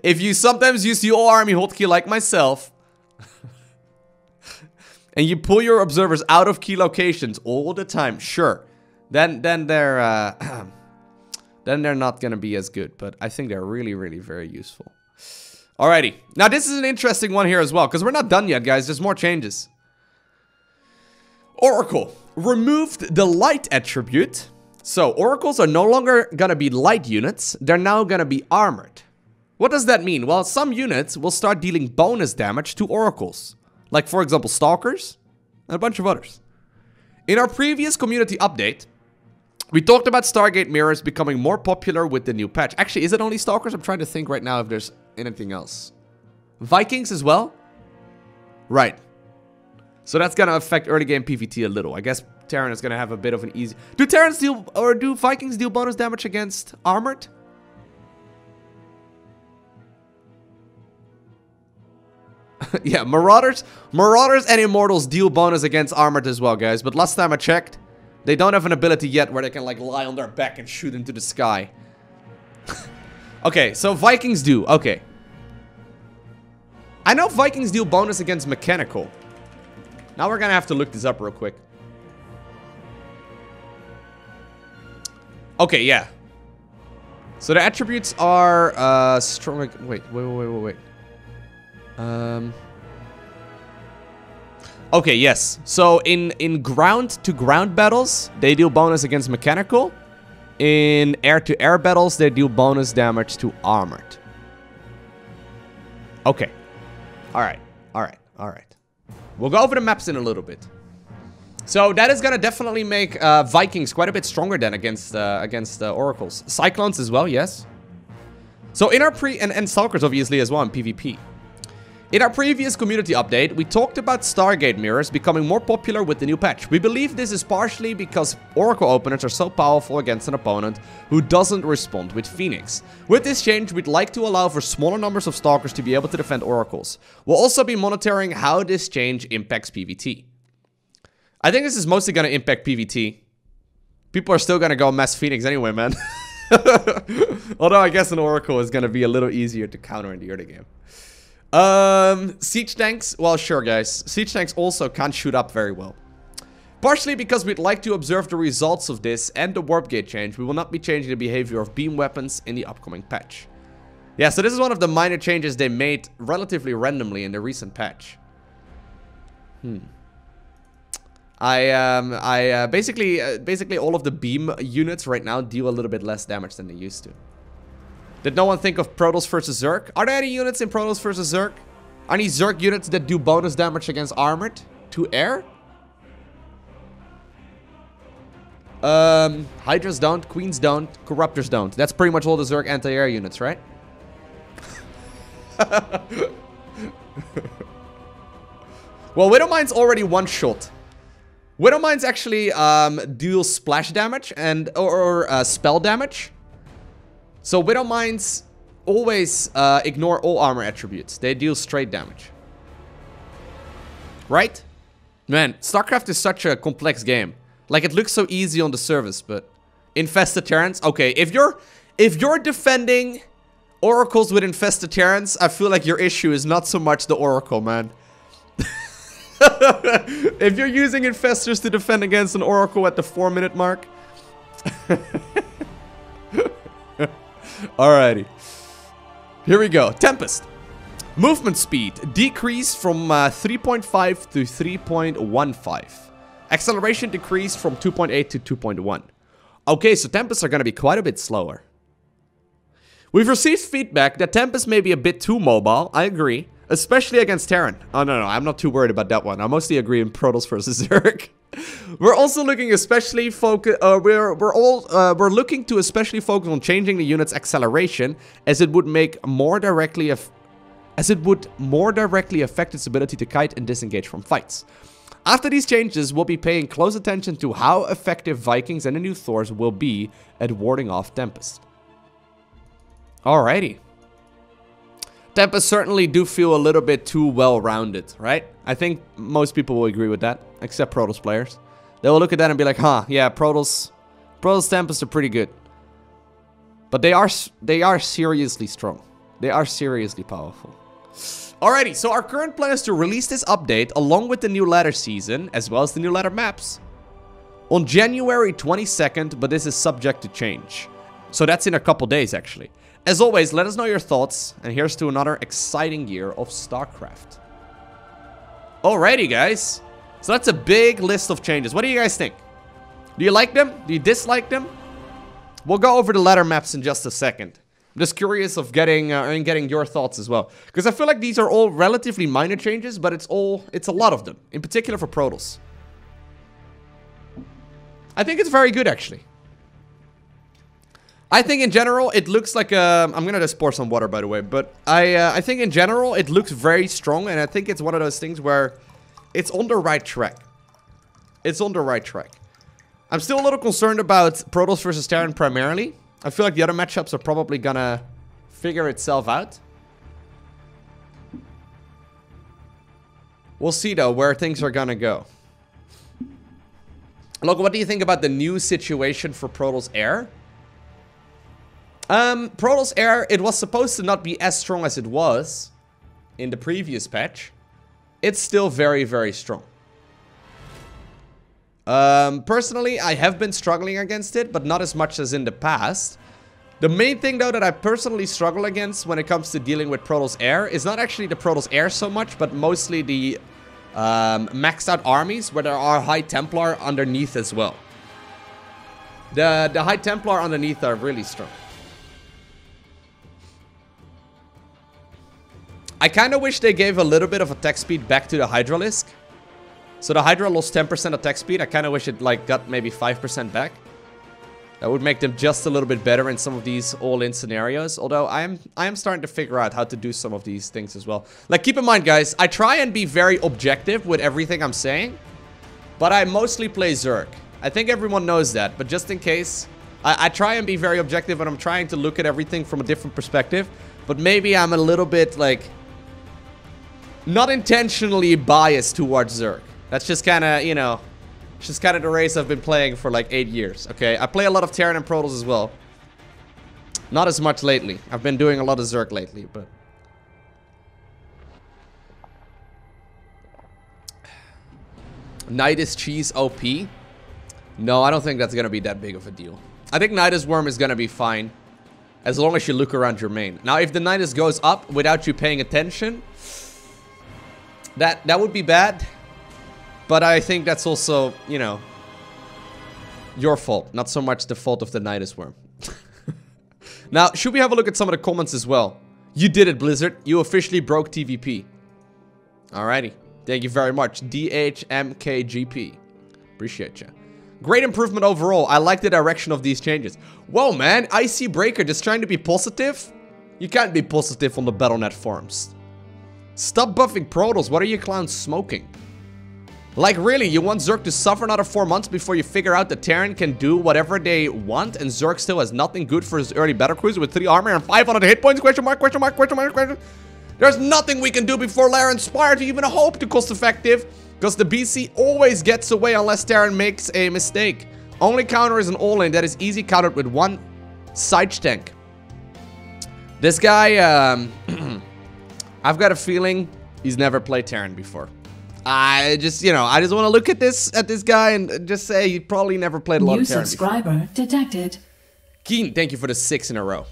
If you sometimes use the all army hotkey like myself, and you pull your observers out of key locations all the time, sure, then they're not gonna be as good. But I think they're really very useful. Alrighty, now this is an interesting one here as well, because we're not done yet, guys. There's more changes. Oracle removed the light attribute. So oracles are no longer gonna be light units. They're now gonna be armored. What does that mean? Well, some units will start dealing bonus damage to oracles. Like, for example, stalkers and a bunch of others. In our previous community update, we talked about Stargate mirrors becoming more popular with the new patch. Actually, is it only stalkers? I'm trying to think right now if there's anything else. Vikings as well? Right. So that's gonna affect early game PvT a little. I guess Terran is gonna have a bit of an easy... Do Terrans deal... or do Vikings deal bonus damage against armored? Yeah, Marauders and Immortals deal bonus against armored as well, guys. But last time I checked, they don't have an ability yet where they can, like, lie on their back and shoot into the sky. Okay, so Vikings do. Okay. I know Vikings deal bonus against mechanical. Now we're gonna have to look this up real quick. Okay, yeah. So the attributes are strong. Wait. Okay, yes. So in ground to ground battles, they deal bonus against mechanical. In air to air battles, they deal bonus damage to armored. Okay. Alright. We'll go over the maps in a little bit. So that is gonna definitely make Vikings quite a bit stronger than against oracles. Cyclones as well, yes. So in our and Stalkers obviously as well in PvP. In our previous community update, we talked about Stargate mirrors becoming more popular with the new patch. We believe this is partially because Oracle openers are so powerful against an opponent who doesn't respond with Phoenix. With this change, we'd like to allow for smaller numbers of Stalkers to be able to defend Oracles. We'll also be monitoring how this change impacts PvT. I think this is mostly going to impact PvT. People are still going to go mass Phoenix anyway, man. Although I guess an Oracle is going to be a little easier to counter in the early game. Siege tanks, well, sure, guys. Siege tanks also can't shoot up very well. Partially because we'd like to observe the results of this and the warp gate change, we will not be changing the behavior of beam weapons in the upcoming patch. Yeah, so this is one of the minor changes they made relatively randomly in the recent patch. Basically all of the beam units right now deal a little bit less damage than they used to. Did no one think of Protoss versus Zerg? Are there any units in Protoss versus Zerg? Any Zerg units that do bonus damage against armored to air? Hydras don't, Queens don't, Corruptors don't. That's pretty much all the Zerg anti-air units, right? Well, Widowmine's already one shot. Widowmines actually deal splash damage and or spell damage. So Widowmines always ignore all armor attributes. They deal straight damage. Right? Man, StarCraft is such a complex game. Like, it looks so easy on the surface, but infested Terrans. Okay, if you're defending oracles with infested Terrans, I feel like your issue is not so much the oracle, man. If you're using infestors to defend against an oracle at the 4-minute mark. Alrighty. Here we go. Tempest. Movement speed decreased from 3.5 to 3.15. Acceleration decreased from 2.8 to 2.1. Okay, so Tempests are going to be quite a bit slower. We've received feedback that Tempest may be a bit too mobile. I agree. Especially against Terran. Oh, no, I'm not too worried about that one. I mostly agree in Protoss versus Zerg. We're also looking especially focus. We're looking to especially focus on changing the unit's acceleration, as it would more directly affect its ability to kite and disengage from fights. After these changes, we'll be paying close attention to how effective Vikings and the new Thors will be at warding off Tempest. Alrighty. Tempest certainly do feel a little bit too well-rounded, right? I think most people will agree with that, except Protoss players. They will look at that and be like, huh, yeah, Protoss Tempest are pretty good. But they are seriously strong. They are seriously powerful. Alrighty, so our current plan is to release this update along with the new ladder season, as well as the new ladder maps, on January 22nd, but this is subject to change. So that's in a couple days, actually. As always, let us know your thoughts, and here's to another exciting year of StarCraft. Alrighty, guys. So that's a big list of changes. What do you guys think? Do you like them? Do you dislike them? We'll go over the ladder maps in just a second. I'm just curious of getting your thoughts as well, because I feel like these are all relatively minor changes, but it's a lot of them, in particular for Protoss. I think it's very good, actually. I think in general it looks like I'm gonna just pour some water, by the way, but I think in general it looks very strong, and I think it's one of those things where it's on the right track. It's on the right track. I'm still a little concerned about Protoss versus Terran primarily. I feel like the other matchups are probably gonna figure itself out. We'll see though where things are gonna go. Look, what do you think about the new situation for Protoss Air? Protoss Air, it was supposed to not be as strong as it was in the previous patch. It's still very, very strong. Personally, I have been struggling against it, but not as much as in the past. The main thing, though, that I personally struggle against when it comes to dealing with Protoss Air is not actually the Protoss Air so much, but mostly the maxed out armies where there are High Templar underneath as well. The High Templar underneath are really strong. I kind of wish they gave a little bit of attack speed back to the Hydralisk. So the Hydra lost 10% attack speed. I kind of wish it like got maybe 5% back. That would make them just a little bit better in some of these all-in scenarios. Although I am starting to figure out how to do some of these things as well. Like, keep in mind, guys, I try and be very objective with everything I'm saying, but I mostly play Zerg. I think everyone knows that, but just in case, I try and be very objective, and I'm trying to look at everything from a different perspective. But maybe I'm a little bit like not intentionally biased towards Zerg. That's just kind of, you know, it's just kind of the race I've been playing for like 8 years, okay? I play a lot of Terran and Protoss as well. Not as much lately. I've been doing a lot of Zerg lately, but... Nidus Cheese OP? No, I don't think that's going to be that big of a deal. I think Nidus Worm is going to be fine, as long as you look around your main. Now, if the Nidus goes up without you paying attention, that would be bad. But I think that's also, you know, your fault. Not so much the fault of the Nidus Worm. Now, should we have a look at some of the comments as well? You did it, Blizzard. You officially broke TVP. Alrighty. Thank you very much. DHMKGP. Appreciate you. Great improvement overall. I like the direction of these changes. Whoa, man. Icy Breaker just trying to be positive? You can't be positive on the Battle.net forums. Stop buffing Protoss. What are you clowns smoking? Like, really, you want Zerg to suffer another 4 months before you figure out that Terran can do whatever they want, and Zerg still has nothing good for his early battle cruiser with 3 armor and 500 hit points? Question mark, question mark, question mark, question mark. There's nothing we can do before Lair Inspire to even hope to cost effective, because the BC always gets away unless Terran makes a mistake. Only counter is an all-in that is easy countered with 1 siege tank. This guy, I've got a feeling he's never played Terran before. I just, you know, I just want to look at this guy and just say he probably never played a lot of Terran before. New subscriber detected. Keen, thank you for the 6 in a row.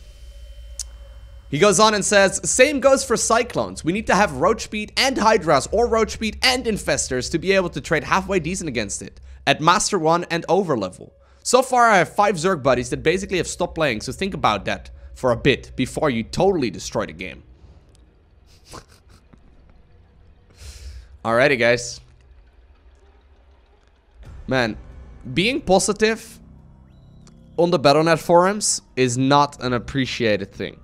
He goes on and says, same goes for Cyclones. We need to have Roach Speed and Hydras or Roach Speed and Infestors to be able to trade halfway decent against it at Master 1 and over level. So far, I have 5 Zerg buddies that basically have stopped playing, so think about that for a bit before you totally destroy the game. Alrighty, guys. Man, being positive on the Battle.net forums is not an appreciated thing.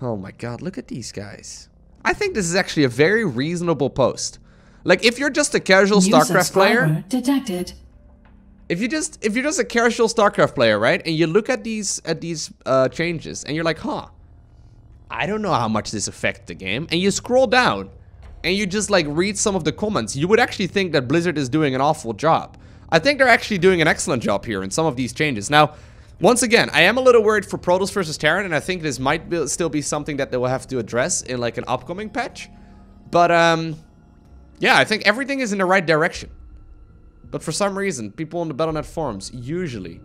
Oh my god, look at these guys. I think this is actually a very reasonable post. Like, if you're just a casual New StarCraft player... subscriber detected. If you're just a casual StarCraft player, right? And you look at these changes, and you're like, huh, I don't know how much this affects the game. And you scroll down, and you just like read some of the comments. You would actually think that Blizzard is doing an awful job. I think they're actually doing an excellent job here in some of these changes. Now, once again, I am a little worried for Protoss versus Terran, and I think this might still be something that they will have to address in like an upcoming patch. But yeah, I think everything is in the right direction. But for some reason, people on the Battle.net forums usually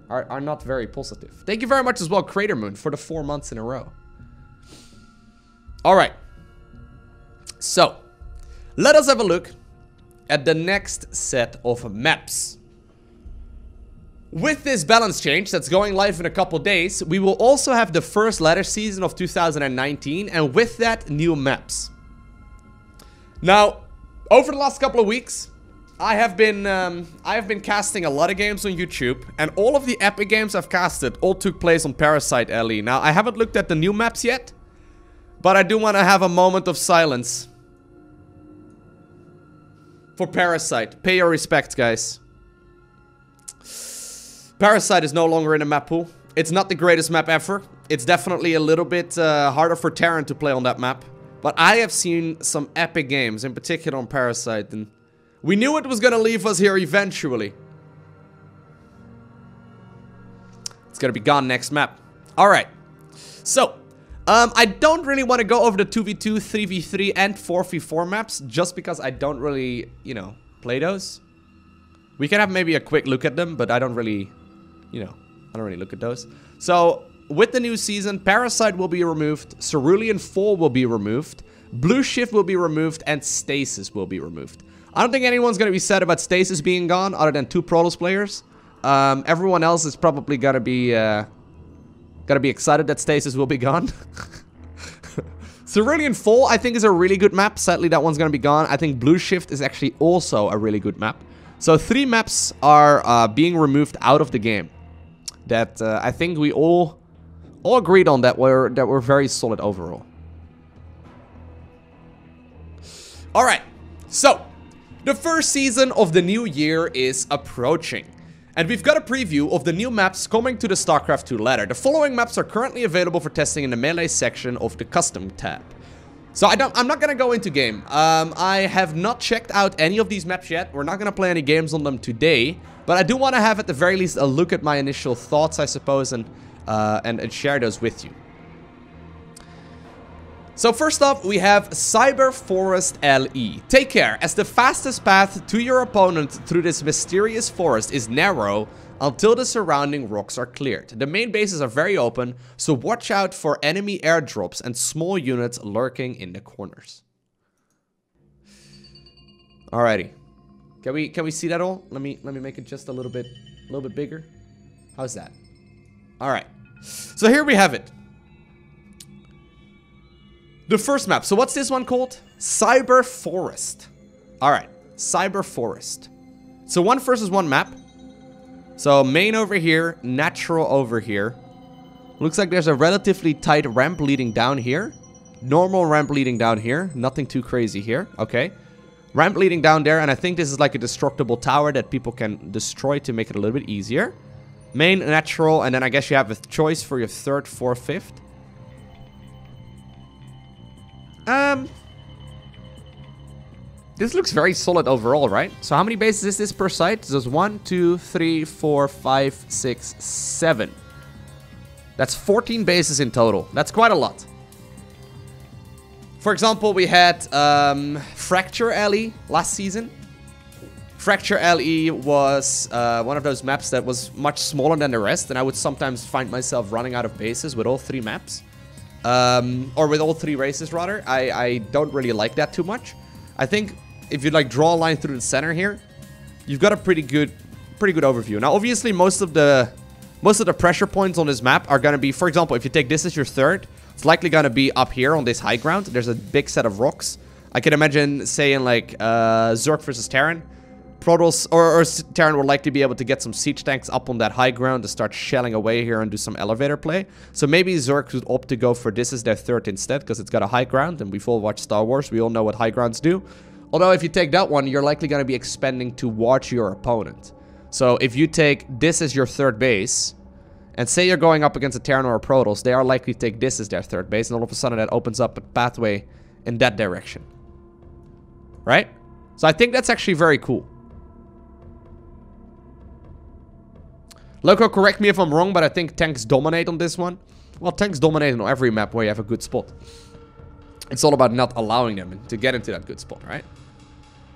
are not very positive. Thank you very much as well, Crater Moon, for the 4 months in a row. Alright. So, let us have a look at the next set of maps. With this balance change that's going live in a couple days, we will also have the first ladder season of 2019, and with that, new maps. Now, over the last couple of weeks, I have been casting a lot of games on YouTube, and all of the epic games I've casted all took place on Parasite LE. Now, I haven't looked at the new maps yet, but I do want to have a moment of silence for Parasite. Pay your respects, guys. Parasite is no longer in the map pool. It's not the greatest map ever. It's definitely a little bit harder for Terran to play on that map. But I have seen some epic games, in particular on Parasite, and we knew it was gonna leave us here eventually. It's gonna be gone next map. Alright. So, I don't really want to go over the 2v2, 3v3, and 4v4 maps, just because I don't really, you know, play those. We can have maybe a quick look at them, but I don't really, you know, I don't really look at those. So, with the new season, Parasite will be removed, Cerulean 4 will be removed, Blue Shift will be removed, and Stasis will be removed. I don't think anyone's going to be sad about Stasis being gone, other than 2 Protoss players. Everyone else is probably going to be excited that Stasis will be gone. Cerulean 4, I think, is a really good map. Sadly, that one's going to be gone. I think Blue Shift is actually also a really good map. So 3 maps are being removed out of the game. That I think we all agreed on that were very solid overall. Alright, so the first season of the new year is approaching. And we've got a preview of the new maps coming to the StarCraft 2 ladder. The following maps are currently available for testing in the melee section of the custom tab. So I'm not gonna go into game. I have not checked out any of these maps yet. We're not gonna play any games on them today. But I do want to have at the very least a look at my initial thoughts, I suppose, and share those with you. So first off, we have Cyber Forest LE. Take care, as the fastest path to your opponent through this mysterious forest is narrow until the surrounding rocks are cleared. The main bases are very open, so watch out for enemy airdrops and small units lurking in the corners. Alrighty. Can we see that all? Let me make it just a little bit bigger. How's that? Alright. So here we have it. The first map. So what's this one called? Cyber Forest. Alright. Cyber Forest. So 1 versus 1 map. So main over here, natural over here. Looks like there's a relatively tight ramp leading down here. Normal ramp leading down here. Nothing too crazy here. Okay. Ramp leading down there, and I think this is like a destructible tower that people can destroy to make it a little bit easier. Main, natural, and then I guess you have a choice for your 3rd, 4th, 5th. This looks very solid overall, right? So how many bases is this per site? There's 1, 2, 3, 4, 5, 6, 7. That's 14 bases in total. That's quite a lot. For example, we had Fracture LE last season. Fracture LE was one of those maps that was much smaller than the rest, and I would sometimes find myself running out of bases with all 3 maps. Or with all 3 races, rather. I don't really like that too much. I think if you like draw a line through the center here, you've got a pretty good overview. Now, obviously, most of the pressure points on this map are gonna be, for example, if you take this as your 3rd, it's likely gonna be up here on this high ground. There's a big set of rocks. I can imagine saying like Zerg versus Terran. Protoss or Terran would likely be able to get some siege tanks up on that high ground to start shelling away here and do some elevator play. So maybe Zerg would opt to go for this as their 3rd instead, because it's got a high ground, and we've all watched Star Wars. We all know what high grounds do. Although if you take that one, you're likely going to be expending to watch your opponent. So if you take this as your third base, and say you're going up against a Terran or a Protoss, they are likely to take this as their third base, and all of a sudden that opens up a pathway in that direction. Right? So I think that's actually very cool. Lowko, correct me if I'm wrong, but I think tanks dominate on this one. Well, tanks dominate on every map where you have a good spot. It's all about not allowing them to get into that good spot, right?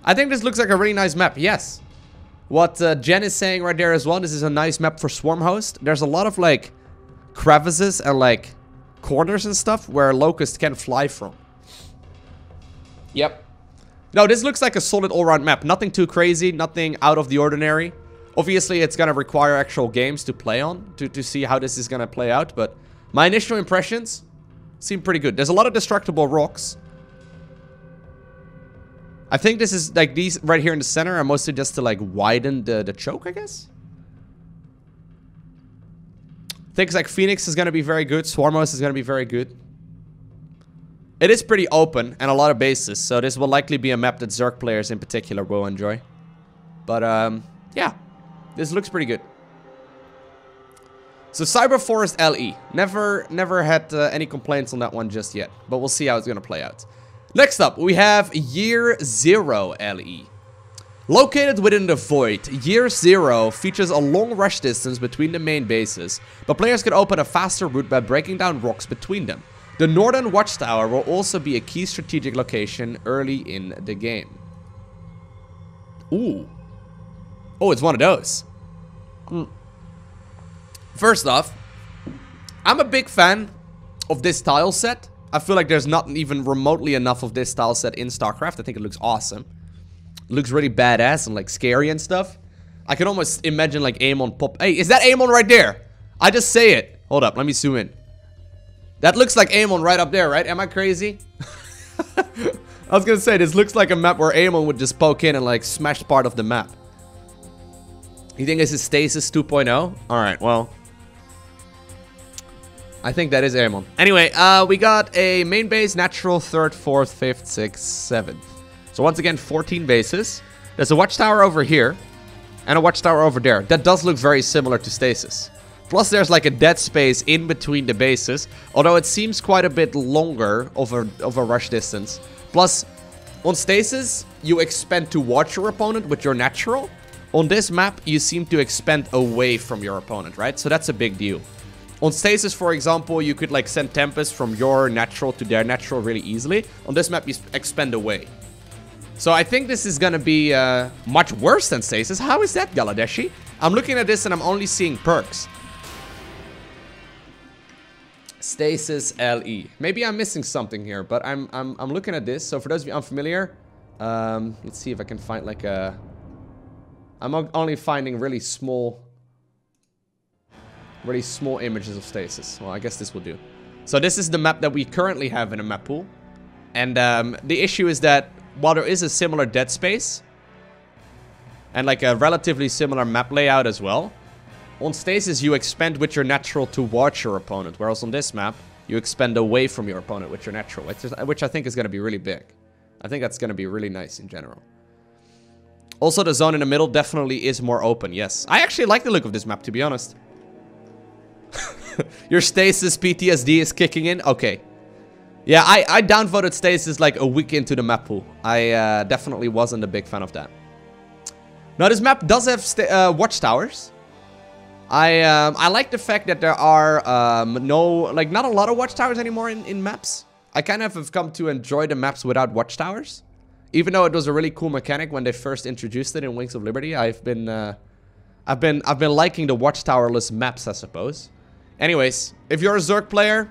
I think this looks like a really nice map, yes. What Jen is saying right there as well, this is a nice map for Swarm Host. There's a lot of, like, crevices and, like, corners and stuff where Locust can fly from. Yep. No, this looks like a solid all-round map. Nothing too crazy, nothing out of the ordinary. Obviously, it's going to require actual games to play on to see how this is going to play out. But my initial impressions seem pretty good. There's a lot of destructible rocks. I think this is, like, these right here in the center are mostly just to, like, widen the choke, I guess. Things like Phoenix is going to be very good. Swarmos is going to be very good. It is pretty open and a lot of bases, so this will likely be a map that Zerg players in particular will enjoy. But, yeah. This looks pretty good. So, Cyber Forest LE. Never had any complaints on that one just yet. But we'll see how it's going to play out. Next up, we have Year Zero LE. Located within the Void, Year Zero features a long rush distance between the main bases, but players can open a faster route by breaking down rocks between them. The Northern Watchtower will also be a key strategic location early in the game. Ooh. Oh, it's one of those. First off, I'm a big fan of this tile set. I feel like there's not even remotely enough of this style set in StarCraft. I think it looks awesome. It looks really badass and, like, scary and stuff. I can almost imagine, like, Amon pop. Hey, is that Amon right there? I just say it. Hold up, let me zoom in. That looks like Amon right up there, right? Am I crazy? I was gonna say, this looks like a map where Amon would just poke in and, like, smash part of the map. You think this is Stasis 2.0? Alright, well. I think that is Amon. Anyway, we got a main base, natural, 3rd, 4th, 5th, 6th, 7th. So once again, 14 bases. There's a watchtower over here. And a watchtower over there. That does look very similar to Stasis. Plus there's like a dead space in between the bases. Although it seems quite a bit longer of a rush distance. Plus, on Stasis, you expend to watch your opponent with your natural. On this map, you seem to expend away from your opponent, right? So that's a big deal. On Stasis, for example, you could, like, send Tempest from your natural to their natural really easily. On this map, you expend away. So I think this is gonna be much worse than Stasis. How is that, Galadeshi? I'm looking at this and I'm only seeing perks. Stasis LE. Maybe I'm missing something here, but I'm looking at this. So for those of you unfamiliar, let's see if I can find, like, a... I'm only finding really small images of Stasis. Well, I guess this will do. So this is the map that we currently have in a map pool. And the issue is that while there is a similar dead space and like a relatively similar map layout as well, on Stasis you expend with your natural to watch your opponent, whereas on this map you expend away from your opponent with your natural, which I think is going to be really big. I think that's going to be really nice in general. Also, the zone in the middle definitely is more open, yes. I actually like the look of this map, to be honest. Your Stasis PTSD is kicking in? Okay. Yeah, I downvoted Stasis like a week into the map pool. I definitely wasn't a big fan of that. Now, this map does have watchtowers. I like the fact that there are not a lot of watchtowers anymore in maps. I kind of have come to enjoy the maps without watchtowers. Even though it was a really cool mechanic when they first introduced it in Wings of Liberty, I've been liking the watchtowerless maps, I suppose. Anyways, if you're a Zerg player,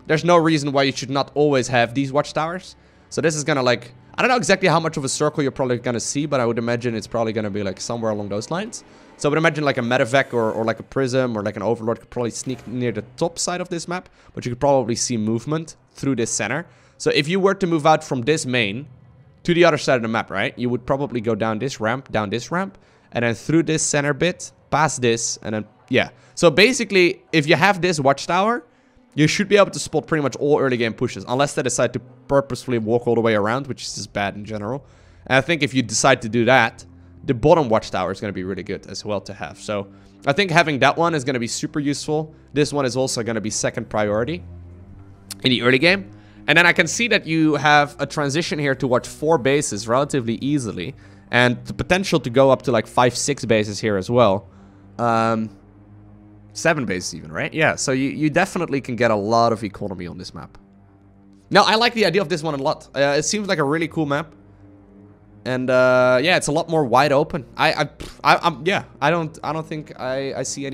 there's no reason why you should not always have these watchtowers. So this is gonna, like, I don't know exactly how much of a circle you're probably gonna see, but I would imagine it's probably gonna be like somewhere along those lines. So I would imagine like a medevac or like a prism or like an overlord could probably sneak near the top side of this map, but you could probably see movement through this center. So if you were to move out from this main to the other side of the map, right, you would probably go down this ramp, and then through this center bit, past this, and then, yeah. So basically, if you have this watchtower, you should be able to spot pretty much all early game pushes, unless they decide to purposefully walk all the way around, which is just bad in general. And I think if you decide to do that, the bottom watchtower is going to be really good as well to have. So I think having that one is going to be super useful. This one is also going to be second priority in the early game. And then I can see that you have a transition here towards 4 bases relatively easily. And the potential to go up to like 5, 6 bases here as well. 7 bases even, right? Yeah, so you definitely can get a lot of economy on this map. Now, I like the idea of this one a lot. It seems like a really cool map. And yeah, it's a lot more wide open. Yeah, I don't think I see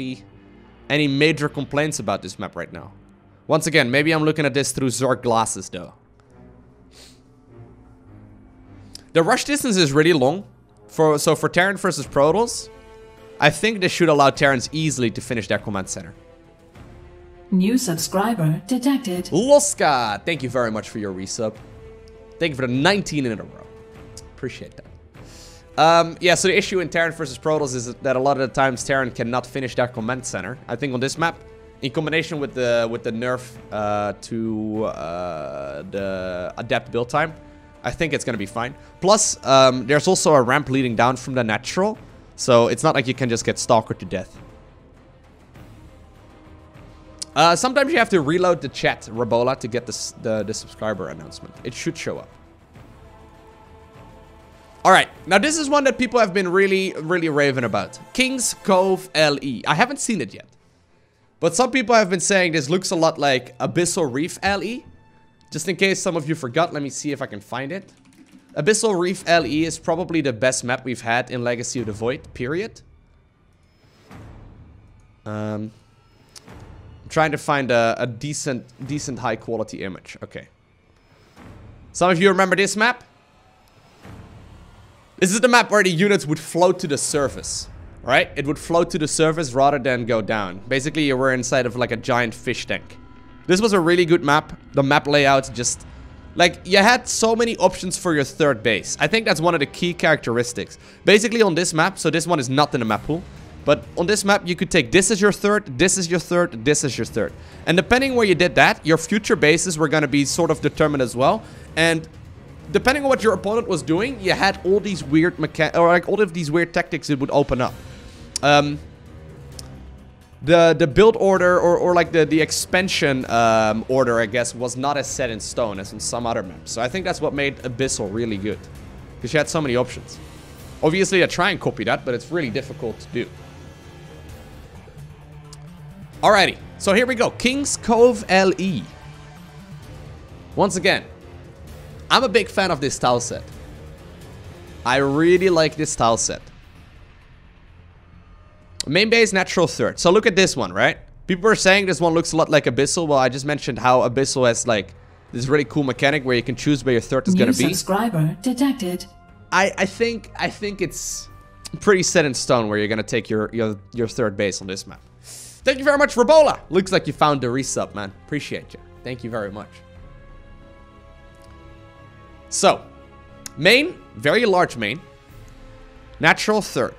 any major complaints about this map right now. Once again, maybe I'm looking at this through Zork glasses, though. The rush distance is really long. So for Terran versus Protoss, I think this should allow Terrans easily to finish their command center. New subscriber detected. Loska, thank you very much for your resub. Thank you for the 19 in a row. Appreciate that. Yeah, so the issue in Terran versus Protoss is that a lot of the times Terran cannot finish their command center. I think on this map, in combination with the nerf to the adept build time, I think it's gonna be fine. Plus, there's also a ramp leading down from the natural, so it's not like you can just get stalkered to death. Sometimes you have to reload the chat, Rabola, to get the subscriber announcement. It should show up. Alright, now this is one that people have been really raving about. King's Cove LE. I haven't seen it yet. But some people have been saying this looks a lot like Abyssal Reef LE. Just in case some of you forgot, let me see if I can find it. Abyssal Reef LE is probably the best map we've had in Legacy of the Void, period. I'm trying to find a decent high quality image. Okay. Some of you remember this map? This is the map where the units would float to the surface, right? It would float to the surface rather than go down. Basically, you were inside of like a giant fish tank. This was a really good map. The map layout just... like, you had so many options for your third base. I think that's one of the key characteristics. Basically, on this map, so this one is not in the map pool, but on this map, you could take this as your third, this is your third, this is your third. And depending where you did that, your future bases were going to be sort of determined as well. And depending on what your opponent was doing, you had all these weird all of these weird tactics that would open up. The build order or like the expansion order, I guess, was not as set in stone as in some other maps. So I think that's what made Abyssal really good, because you had so many options. Obviously, I try and copy that, but it's really difficult to do. Alrighty, so here we go. King's Cove LE. Once again, I'm a big fan of this tile set. I really like this tile set. Main base, natural third. So look at this one, right? People were saying this one looks a lot like Abyssal. Well, I just mentioned how Abyssal has like this really cool mechanic where you can choose where your third is going to be. New subscriber detected. I think it's pretty set in stone where you're going to take your third base on this map. Thank you very much, Rabola. Looks like you found the resub, man. Appreciate you. Thank you very much. So, main, very large main. Natural third.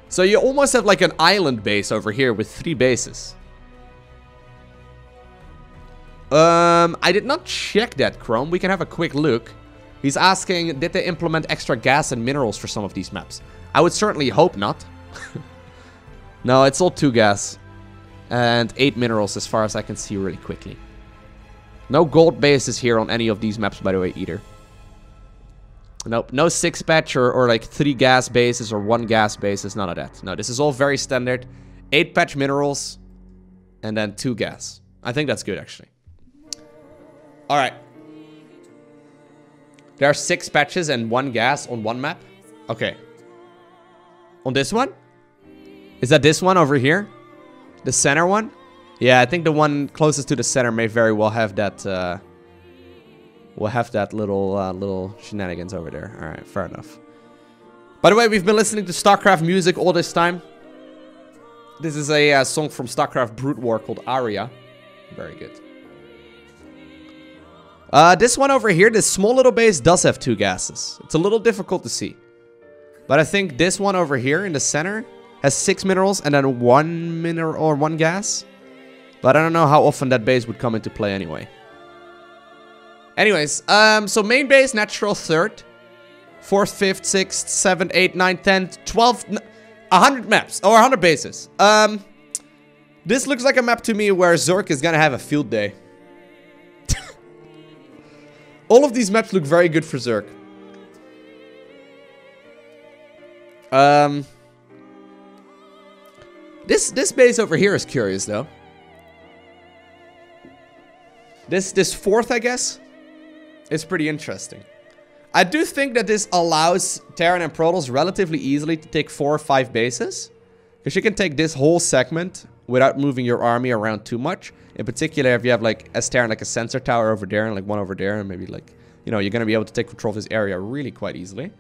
So you almost have like an island base over here with 3 bases. I did not check that, Chrome. We can have a quick look. He's asking, did they implement extra gas and minerals for some of these maps? I would certainly hope not. No, it's all 2 gas. And 8 minerals as far as I can see really quickly. No gold bases here on any of these maps, by the way, either. Nope, no 6-patch or like 3 gas bases or 1 gas bases, none of that. No, this is all very standard. 8-patch minerals and then 2 gas. I think that's good, actually. Alright. There are 6 patches and 1 gas on 1 map. Okay. On this one? Is that this one over here? The center one? Yeah, I think the one closest to the center may very well have that... we'll have that little shenanigans over there. Alright, fair enough. By the way, we've been listening to StarCraft music all this time. This is a song from StarCraft Brood War called Aria. Very good. This one over here, this small little base does have 2 gases. It's a little difficult to see. But I think this one over here in the center has 6 minerals and then 1 mineral or 1 gas. But I don't know how often that base would come into play anyway. Anyways, so main base, natural third. 4th, 5th, 6th, 7th, 8th, 9th, 10th, 12th, 100 maps, or 100 bases. This looks like a map to me where Zerg is gonna have a field day. All of these maps look very good for Zerg. This base over here is curious though. This 4th, I guess, is pretty interesting. I do think that this allows Terran and Protoss relatively easily to take 4 or 5 bases. Because you can take this whole segment without moving your army around too much. In particular, if you have like as Terran like a sensor tower over there and like one over there, and maybe like, you know, you're going to be able to take control of this area really quite easily.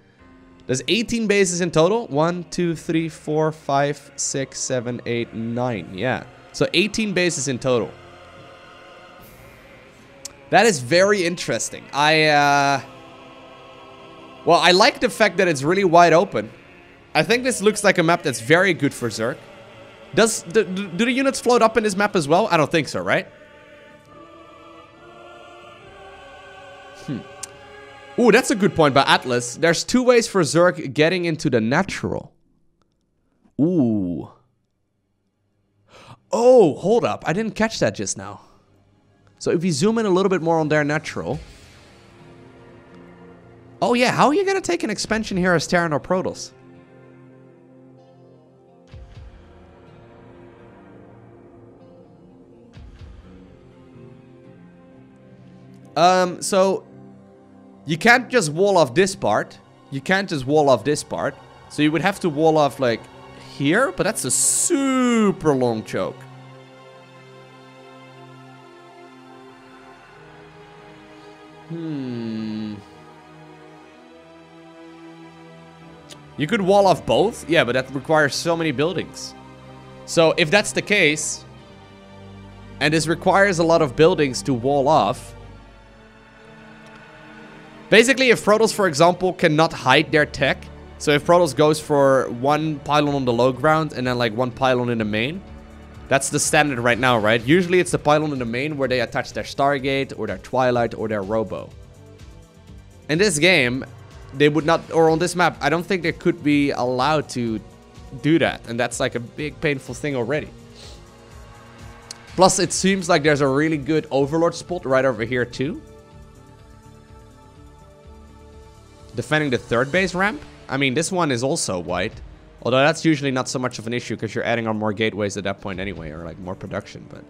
There's 18 bases in total. 1, 2, 3, 4, 5, 6, 7, 8, 9. Yeah. So 18 bases in total. That is very interesting. Well, I like the fact that it's really wide open. I think this looks like a map that's very good for Zerg. Do the units float up in this map as well? I don't think so, right? Ooh, that's a good point by Atlas. There's 2 ways for Zerg getting into the natural. Ooh. Oh, hold up. I didn't catch that just now. So if we zoom in a little bit more on their natural. Oh yeah, how are you going to take an expansion here as Terran or Protoss? So you can't just wall off this part. You can't just wall off this part. So you would have to wall off like here, but that's a super long choke. You could wall off both? Yeah, but that requires so many buildings. So if that's the case, and this requires a lot of buildings to wall off. Basically, if Protoss, for example, cannot hide their tech. So if Protoss goes for 1 pylon on the low ground and then like 1 pylon in the main. That's the standard right now, right? Usually it's the pylon in the main where they attach their Stargate or their Twilight or their Robo. In this game, they would not, or on this map, I don't think they could be allowed to do that. And that's like a big painful thing already. Plus, it seems like there's a really good Overlord spot right over here too. Defending the 3rd base ramp. I mean, this one is also white. Although that's usually not so much of an issue because you're adding on more gateways at that point anyway, or like more production, but...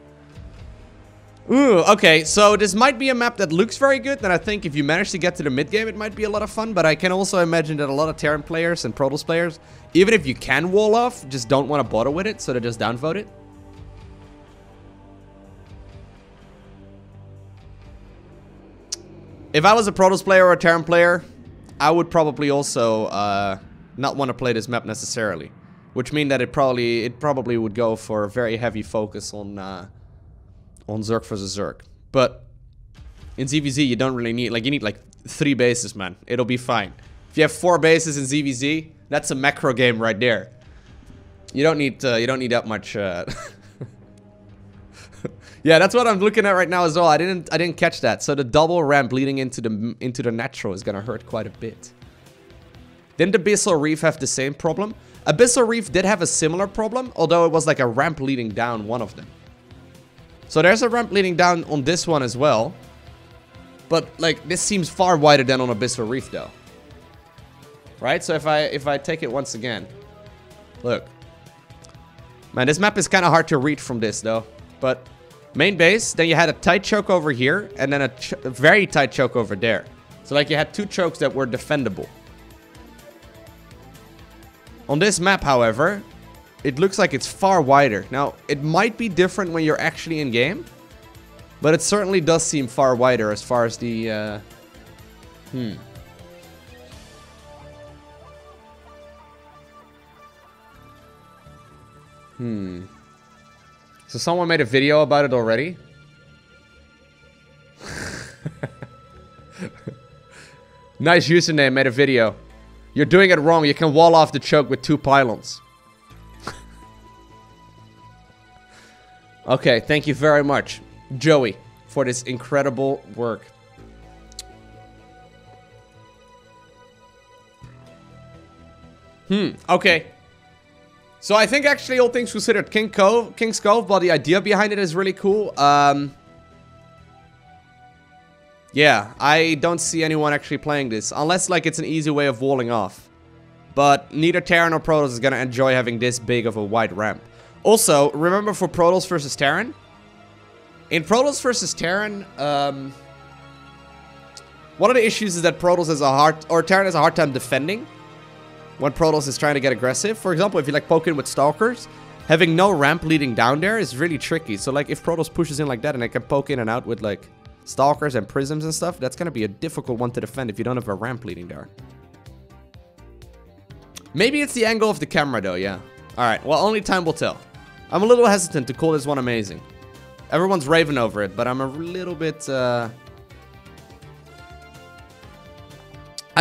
Ooh, okay, so this might be a map that looks very good, and I think if you manage to get to the mid-game, it might be a lot of fun, but I can also imagine that a lot of Terran players and Protoss players, even if you can wall off, just don't want to bother with it, so they just downvote it. If I was a Protoss player or a Terran player, I would probably also not want to play this map necessarily, which means that it probably would go for a very heavy focus on Zerg versus Zerg. But in ZVZ, you don't really need, like, you need like 3 bases, man. It'll be fine. If you have 4 bases in ZVZ, that's a macro game right there. You don't need that much. Yeah, that's what I'm looking at right now as well. I didn't catch that. So the double ramp leading into the natural is gonna hurt quite a bit. Didn't Abyssal Reef have the same problem? Abyssal Reef did have a similar problem, although it was like a ramp leading down one of them. So there's a ramp leading down on this one as well. But like this seems far wider than on Abyssal Reef though. Right? So if I take it once again. Look. Man, this map is kind of hard to read from this though. But main base, then you had a tight choke over here and then a very tight choke over there. So like you had 2 chokes that were defendable. On this map, however, it looks like it's far wider. Now, it might be different when you're actually in game, but it certainly does seem far wider as far as the So someone made a video about it already? Nice username, made a video. You're doing it wrong. You can wall off the choke with 2 pylons. Okay, thank you very much, Joey, for this incredible work. Okay. So I think actually all things considered, King's Cove, but the idea behind it is really cool. Yeah, I don't see anyone actually playing this, unless like it's an easy way of walling off. But neither Terran or Protoss is gonna enjoy having this big of a wide ramp. Also, remember for Protoss versus Terran? In Protoss versus Terran, one of the issues is that Protoss has Terran has a hard time defending when Protoss is trying to get aggressive. For example, if you like poke in with Stalkers, having no ramp leading down there is really tricky. So like if Protoss pushes in like that and they can poke in and out with like Stalkers and Prisms and stuff, that's gonna be a difficult one to defend if you don't have a ramp leading there. Maybe it's the angle of the camera though, yeah. Alright, well only time will tell. I'm a little hesitant to call this one amazing. Everyone's raving over it, but I'm a little bit, I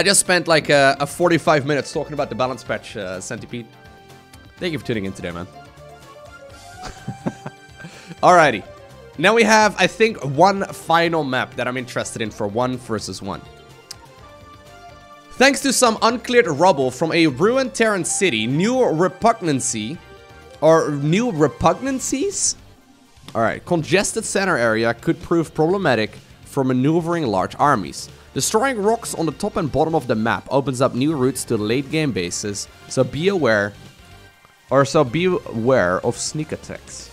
just spent like a 45 minutes talking about the balance patch, Centipede. Thank you for tuning in today, man. Alrighty. Now we have, I think, one final map that I'm interested in for 1 versus 1. Thanks to some uncleared rubble from a ruined Terran city, new repugnancies? Alright, congested center area could prove problematic for maneuvering large armies. Destroying rocks on the top and bottom of the map opens up new routes to late game bases, so be aware of sneak attacks.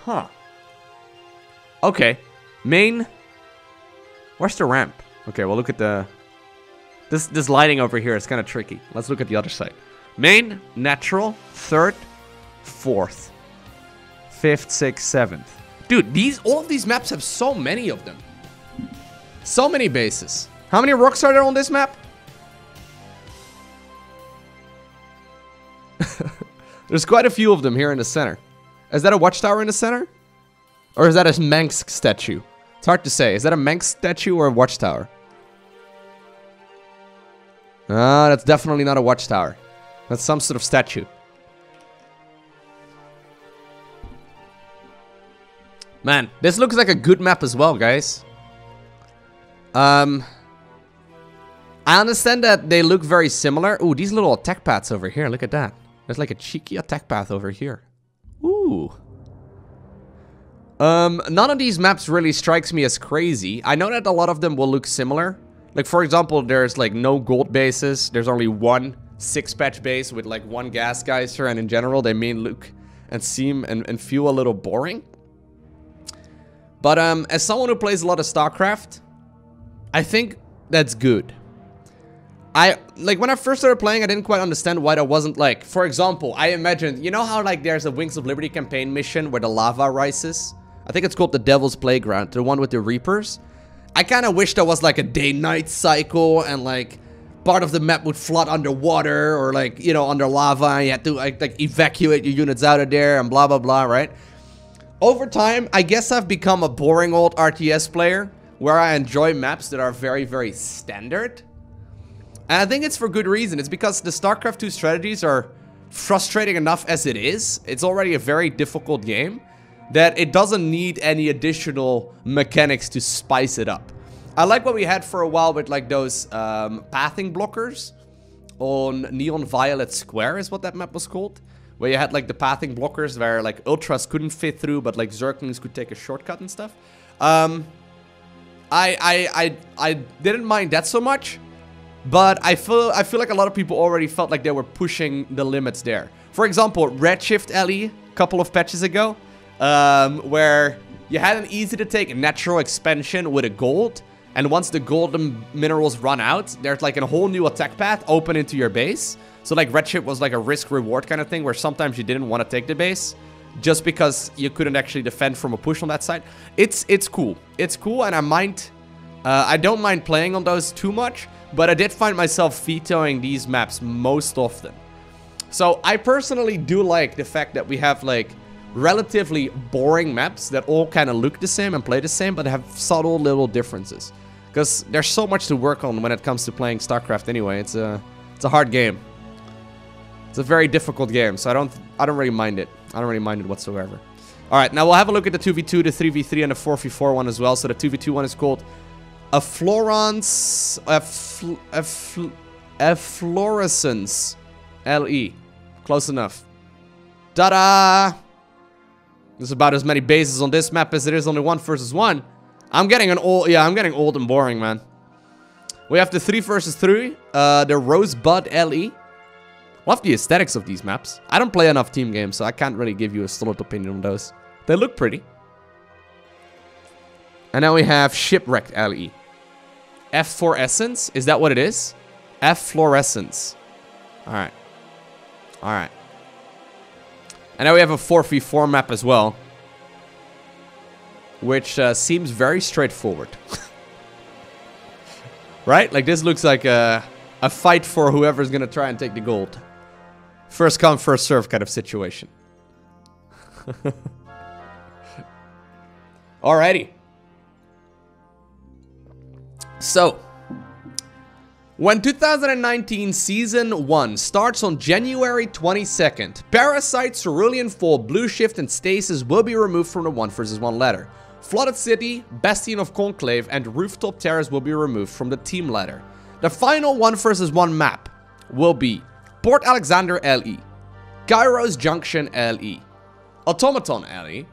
Huh. Okay. Main. Where's the ramp? Okay, well look at the this lighting over here is kind of tricky. Let's look at the other side. Main, natural, 3rd, 4th, 5th, 6th, 7th. Dude, all of these maps have so many of them. So many bases. How many rocks are there on this map? There's quite a few of them here in the center. Is that a watchtower in the center? Or is that a Manx statue? It's hard to say. Is that a Manx statue or a watchtower? Ah, that's definitely not a watchtower. That's some sort of statue. Man, this looks like a good map as well, guys. I understand that they look very similar. Ooh, these little attack paths over here. Look at that. There's like a cheeky attack path over here. Ooh. None of these maps really strikes me as crazy. I know that a lot of them will look similar. Like, for example, there's like no gold bases. There's only one 6-patch base with like one gas geyser, and in general they may look and seem and feel a little boring. But as someone who plays a lot of StarCraft, I think that's good. When I first started playing, I didn't quite understand why there wasn't like, for example, I imagined, you know how like there's a Wings of Liberty campaign mission where the lava rises? I think it's called the Devil's Playground, the one with the Reapers. I kind of wish there was like a day-night cycle and like part of the map would flood underwater or like, you know, under lava, and you had to like evacuate your units out of there and blah, blah, blah, right? Over time, I guess I've become a boring old RTS player where I enjoy maps that are very, very standard. And I think it's for good reason. It's because the StarCraft 2 strategies are frustrating enough as it is. It's already a very difficult game that it doesn't need any additional mechanics to spice it up. I like what we had for a while with like those pathing blockers on Neon Violet Square is what that map was called. Where you had like the pathing blockers where like Ultras couldn't fit through, but like Zerglings could take a shortcut and stuff. I didn't mind that so much. But I feel like a lot of people already felt like they were pushing the limits there. For example, Redshift LE a couple of patches ago, where you had an easy to take natural expansion with a gold, and once the golden minerals run out, there's like a whole new attack path open into your base. So like Redshift was like a risk-reward kind of thing, where sometimes you didn't want to take the base, just because you couldn't actually defend from a push on that side. It's cool. It's cool, and I don't mind playing on those too much. But I did find myself vetoing these maps most often. So I personally do like the fact that we have like relatively boring maps that all kind of look the same and play the same, but have subtle little differences. Because there's so much to work on when it comes to playing StarCraft anyway. It's a hard game. It's a very difficult game, so I don't really mind it. I don't really mind it whatsoever. Alright, now we'll have a look at the 2v2, the 3v3, and the 4v4 one as well. So the 2v2 one is called efflorescence LE. Close enough. Ta-da! There's about as many bases on this map as there is only 1 versus 1. I'm getting I'm getting old and boring, man. We have the 3 versus 3, the Rosebud LE. Love the aesthetics of these maps. I don't play enough team games, so I can't really give you a solid opinion on those. They look pretty. And now we have Shipwrecked LE. F4Essence? Is that what it is? F-Fluorescence. Alright. Alright. And now we have a 4v4 map as well. Which seems very straightforward. Right? Like this looks like a fight for whoever's gonna try and take the gold. First come, first serve kind of situation. Alrighty. So, when 2019 Season 1 starts on January 22nd, Parasite, Cerulean Fall, Blue Shift, and Stasis will be removed from the 1 versus 1 ladder. Flooded City, Bastion of Conclave, and Rooftop Terrace will be removed from the team ladder. The final 1 versus 1 map will be Port Alexander LE, Kairos Junction LE, Automaton LE,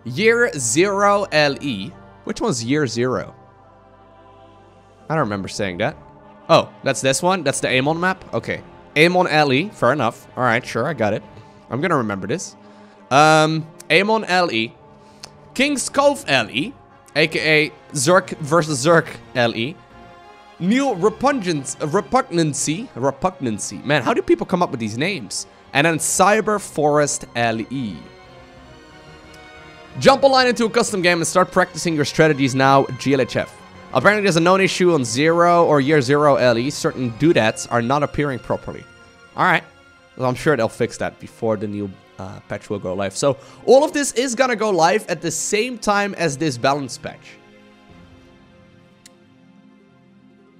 Year 0 LE. Which one's Year 0? I don't remember saying that. Oh, that's this one? That's the Amon map? Okay. Amon LE, fair enough. Alright, sure, I got it. I'm gonna remember this. Amon LE, King's Cove LE, aka Zerk versus Zerk LE, New Repugnancy. Man, how do people come up with these names? And then Cyber Forest LE. Jump online into a custom game and start practicing your strategies now, GLHF. Apparently there's a known issue on 0 or Year 0 LE. Certain doodads are not appearing properly. Alright. Well, I'm sure they'll fix that before the new patch will go live. So, all of this is gonna go live at the same time as this balance patch.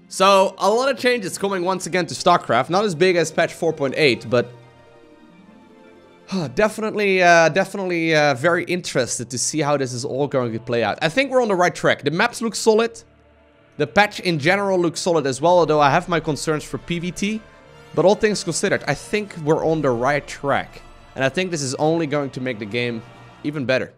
So, a lot of changes coming once again to StarCraft. Not as big as patch 4.8, but definitely very interested to see how this is all going to play out. I think we're on the right track. The maps look solid. The patch in general looks solid as well, although I have my concerns for PvT. But all things considered, I think we're on the right track. And I think this is only going to make the game even better.